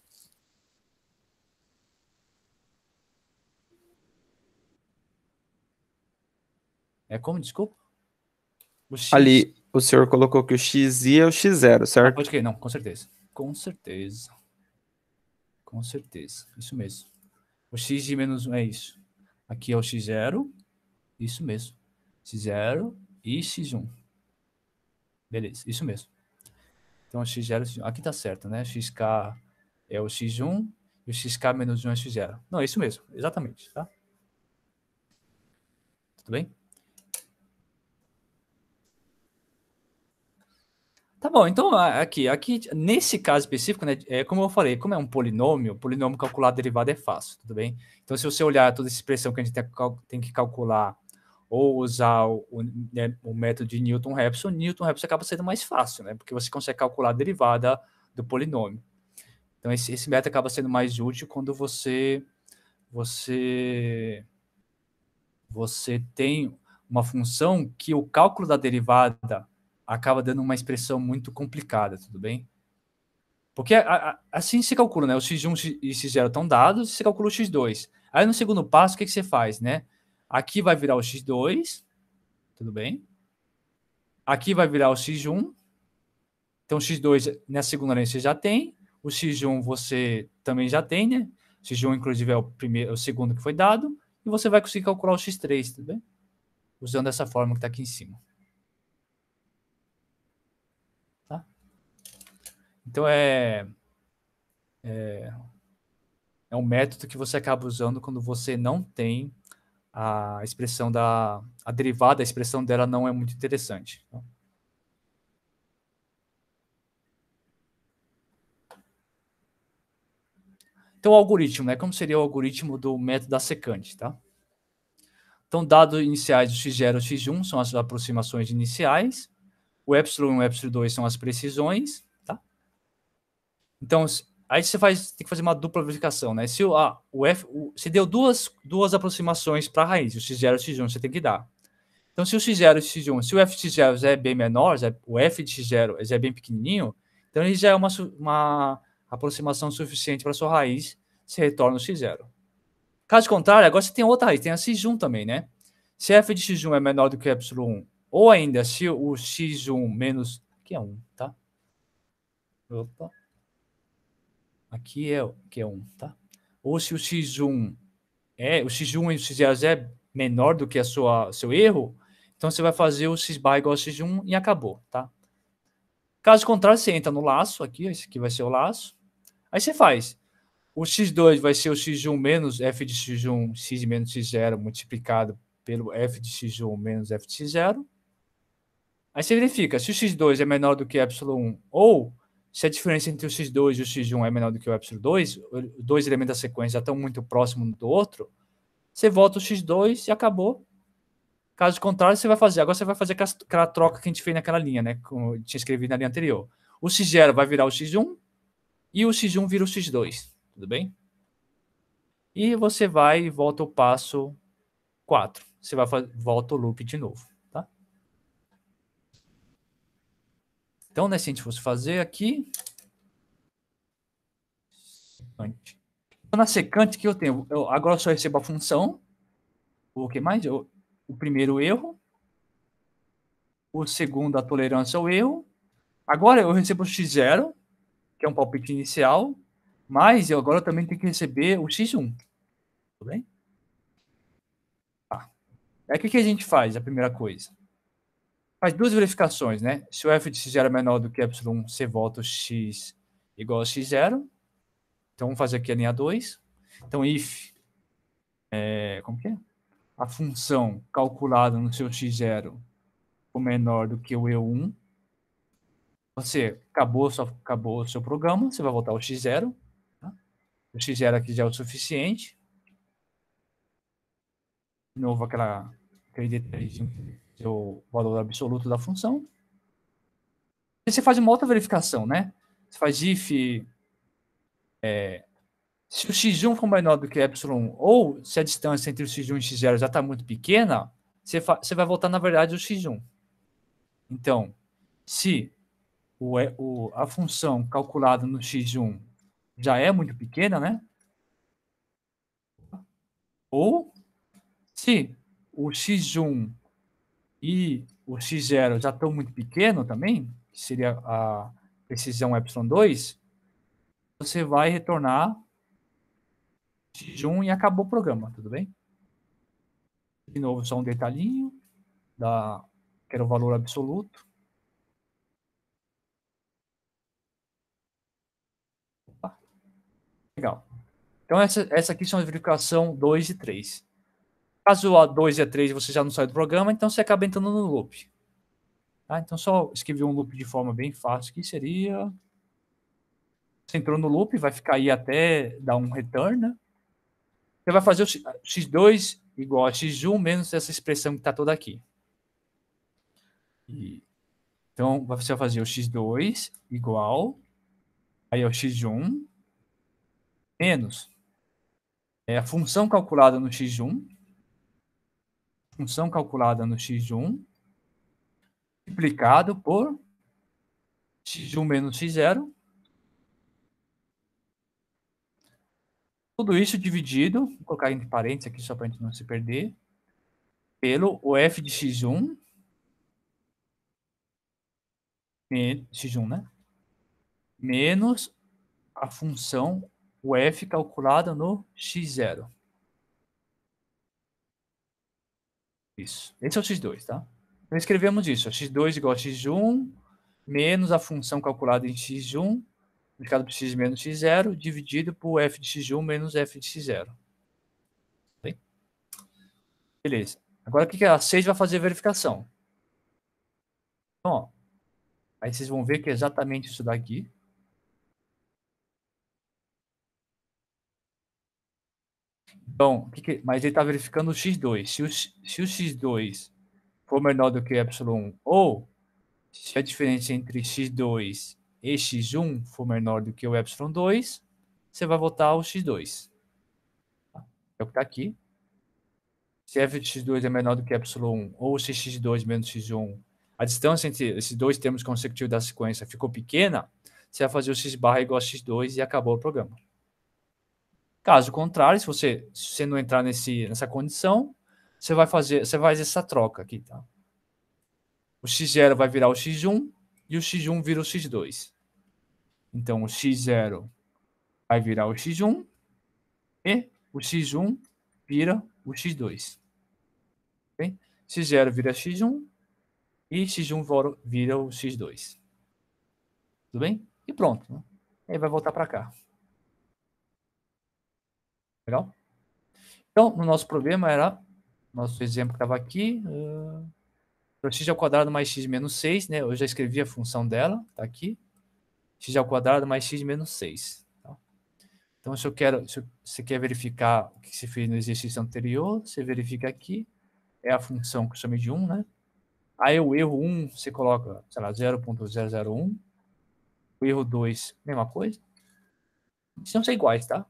É como? Desculpa? O x... Ali, o senhor colocou que o xi é o x0, certo? pode crer, não, com certeza. Com certeza. Com certeza. Isso mesmo. O x menos 1 é isso. Aqui é o x0. Isso mesmo. x0 e x1. Beleza, isso mesmo. Então, o x0 x1. Aqui tá certo, né? Xk é o x1 e o xk menos 1 é o x0. Não, é isso mesmo. Exatamente, tá? Tudo bem? Tá bom, então aqui nesse caso específico, né, como eu falei, como é um polinômio calcular a derivada é fácil, tudo bem? Então, se você olhar toda essa expressão que a gente tem que calcular ou usar né, o método de Newton-Raphson acaba sendo mais fácil, né? Porque você consegue calcular a derivada do polinômio. Então, esse método acaba sendo mais útil quando você tem uma função que o cálculo da derivada acaba dando uma expressão muito complicada, tudo bem? Porque assim se calcula, né? O x1 e x0 estão dados, e você calcula o x2. Aí no segundo passo, o que você faz, né? Aqui vai virar o x2, tudo bem? Aqui vai virar o x1. Então, o x2 na segunda linha você já tem. O x1 você também já tem, né? O x1, inclusive, é o segundo que foi dado. E você vai conseguir calcular o x3, tudo bem? Usando essa fórmula que está aqui em cima. Tá? Então, é um método que você acaba usando quando você não tem a expressão a derivada, a expressão dela não é muito interessante. Tá? Então, o algoritmo, né? Como seria o algoritmo do método da secante, tá? Então, dados iniciais do x0 e x1 são as aproximações iniciais. O epsilon e o epsilon 2 são as precisões, tá? Então, aí você tem que fazer uma dupla verificação, né? Se deu duas aproximações para a raiz, o x0 e o x1, você tem que dar. Então, se o x0 e o x1, se o f de x0 é bem menor, o f de x0 é bem pequenininho, então ele já é uma aproximação suficiente para a sua raiz, você retorna o x0. Caso contrário, agora você tem outra raiz, tem a x1 também, né? Se f de x1 é menor do que epsilon 1, ou ainda se o x1 menos... Aqui é 1, tá? Opa. Aqui é 1, tá? Ou se o x1 e o x0 é menor do que seu erro, então você vai fazer o x-bar igual a x1 e acabou, tá? Caso contrário, você entra no laço, aqui, esse aqui vai ser o laço. Aí você faz. O x2 vai ser o x1 menos f de x1, x menos x0, multiplicado pelo f de x1 menos f de x0. Aí você verifica, se o x2 é menor do que epsilon 1, ou se a diferença entre o x2 e o x1 é menor do que o epsilon 2, os dois elementos da sequência já estão muito próximos um do outro, você volta o x2 e acabou. Caso contrário, agora você vai fazer aquela troca que a gente fez naquela linha, né? Como eu tinha escrevido na linha anterior. O x0 vai virar o x1 e o x1 vira o x2, tudo bem? E você vai e volta o passo 4. Você vai volta o loop de novo, tá? Então, né, se a gente fosse fazer aqui... Então, na secante que eu tenho, agora eu só recebo a função, o que mais? O primeiro erro, o segundo a tolerância ao erro. Agora eu recebo o x0, que é um palpite inicial, mas eu agora também tenho que receber o x1, tudo bem? Tá. Aí o que a gente faz, a primeira coisa? Faz duas verificações, né? Se o f de x0 é menor do que ε1, você volta o x igual a x0. Então, vamos fazer aqui a linha 2. Então, if, como que é? A função calculada no seu x0 for menor do que o e1, você acabou o seu programa, você vai voltar ao x0. Tá? O x0 aqui já é o suficiente. De novo, aquele detalhezinho, o valor absoluto da função. E você faz uma outra verificação, né? Você faz if... se o x1 for menor do que ε1, ou se a distância entre o x1 e x0 já está muito pequena, você vai voltar, na verdade, o x1. Então, se a função calculada no x1 já é muito pequena, né? Ou se o x1 e o x0 já estão muito pequenos também, que seria a precisão ε2, você vai retornar x1 e acabou o programa, tudo bem? De novo, só um detalhinho, que era o valor absoluto. Legal. Então, essa aqui são as verificações 2 e 3. Caso a 2 e a 3 você já não sai do programa, então você acaba entrando no loop. Tá? Então, só escrever um loop de forma bem fácil aqui seria... Você entrou no loop, vai ficar aí até dar um return, né? Você vai fazer o x2 igual a x1 menos essa expressão que está toda aqui. Então, você vai fazer o x2 igual... Aí é o x1 menos a função calculada no x1, multiplicado por x1 menos x0. Tudo isso dividido, vou colocar entre parênteses aqui só para a gente não se perder, pelo o f de x1, né? Menos a função o f calculada no x0. Isso. Esse é o x2, tá? Então, escrevemos isso. x2 igual a x1 menos a função calculada em x1, multiplicado por x menos x0, dividido por f de x1 menos f de x0. Bem? Beleza. Agora, o que a 6 vai fazer a verificação? Então, ó, aí vocês vão ver que é exatamente isso daqui. Então, mas ele está verificando o x2. Se o x2 for menor do que ε1, ou se a diferença entre x2 e x1 for menor do que o ε2, você vai voltar ao x2. É o que está aqui. Se f de x2 é menor do que ε1, ou se x2 menos x1, a distância entre esses dois termos consecutivos da sequência ficou pequena, você vai fazer o x barra igual a x2 e acabou o programa. Caso contrário, se você não entrar nessa condição, você vai fazer essa troca aqui, tá? O x0 vai virar o x1 e o x1 vira o x2. Então, o x0 vai virar o x1 e o x1 vira o x2. Okay? x0 vira x1 e x1 vira o x2. Tudo bem? E pronto. Né? Aí vai voltar para cá. Legal? Então, no nosso problema era, nosso exemplo que estava aqui, x ao quadrado mais x menos 6, né? Eu já escrevi a função dela, está aqui. X ao quadrado mais x menos 6. Tá? Então, se você quer verificar o que se fez no exercício anterior, você verifica aqui. É a função que eu chamei de 1, né? Aí o erro 1, você coloca, sei lá, 0.001. O erro 2, mesma coisa. Eles não são iguais, tá?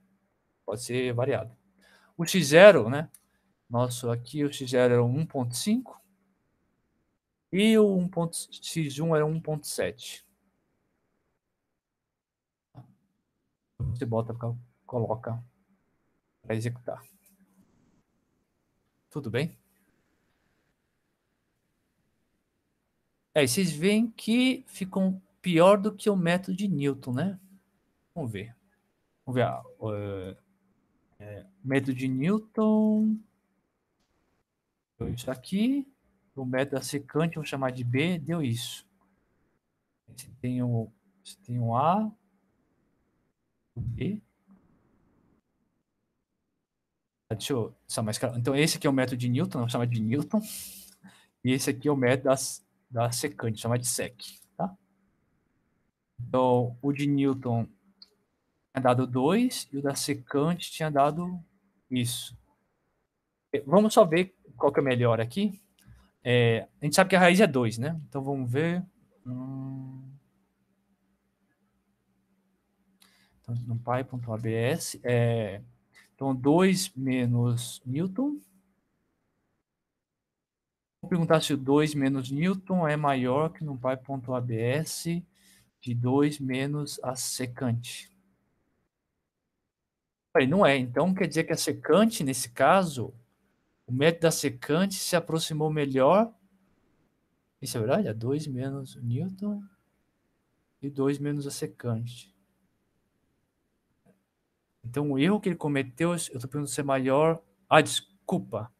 Pode ser variado. O x0, né? Nosso aqui, o x0 era 1.5 e o x1 era 1.7. Você coloca para executar. Tudo bem? E vocês veem que ficam pior do que o método de Newton, né? Vamos ver. Vamos ver. O método de Newton. Isso aqui. O método da secante, vamos chamar de B, deu isso. Você tem o A, o B. Deixa eu deixar mais claro. Então, esse aqui é o método de Newton, vamos chamar de Newton. E esse aqui é o método da secante, chama de sec. Tá? Então, o de Newton tinha dado 2 e o da secante tinha dado isso. Vamos só ver qual que é melhor aqui. A gente sabe que a raiz é 2, né? Então, vamos ver. Então, no pi.abs. Então, 2 menos Newton. Vou perguntar se o 2 menos Newton é maior que no pi.abs de 2 menos a secante. Não é. Então, quer dizer que a secante, nesse caso, o método da secante se aproximou melhor. Isso é verdade? É 2 menos Newton e 2 menos a secante. Então, o erro que ele cometeu, eu estou perguntando se é maior. Desculpa.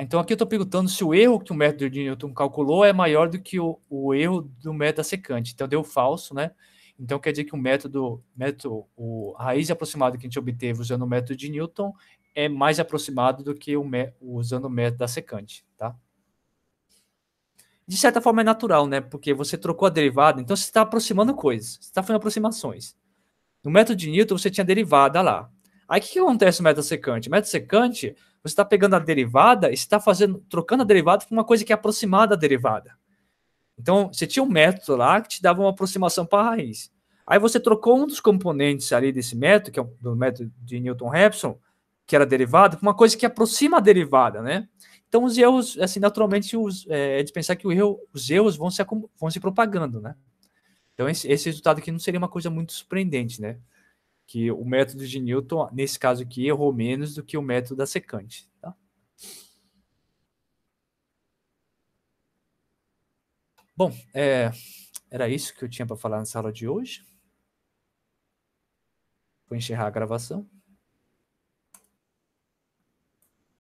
Então, aqui eu estou perguntando se o erro que o método de Newton calculou é maior do que o erro do método da secante. Então, deu falso, né? Então, quer dizer que a raiz aproximada que a gente obteve usando o método de Newton é mais aproximado do que usando o método da secante, tá? De certa forma é natural, né? Porque você trocou a derivada, então você está aproximando coisas, você está fazendo aproximações. No método de Newton, você tinha derivada lá. Aí, o que acontece no método secante? O método secante, você está pegando a derivada e você está trocando a derivada por uma coisa que é aproximada da derivada. Então, você tinha um método lá que te dava uma aproximação para a raiz. Aí você trocou um dos componentes ali desse método, que é do método de Newton-Raphson, que era a derivada, por uma coisa que aproxima a derivada, né? Então, os erros, assim, naturalmente, é de pensar que os erros vão se propagando, né? Então, esse resultado aqui não seria uma coisa muito surpreendente, né? Que o método de Newton, nesse caso aqui, errou menos do que o método da secante, tá? Bom, era isso que eu tinha para falar nessa aula de hoje. Vou encerrar a gravação.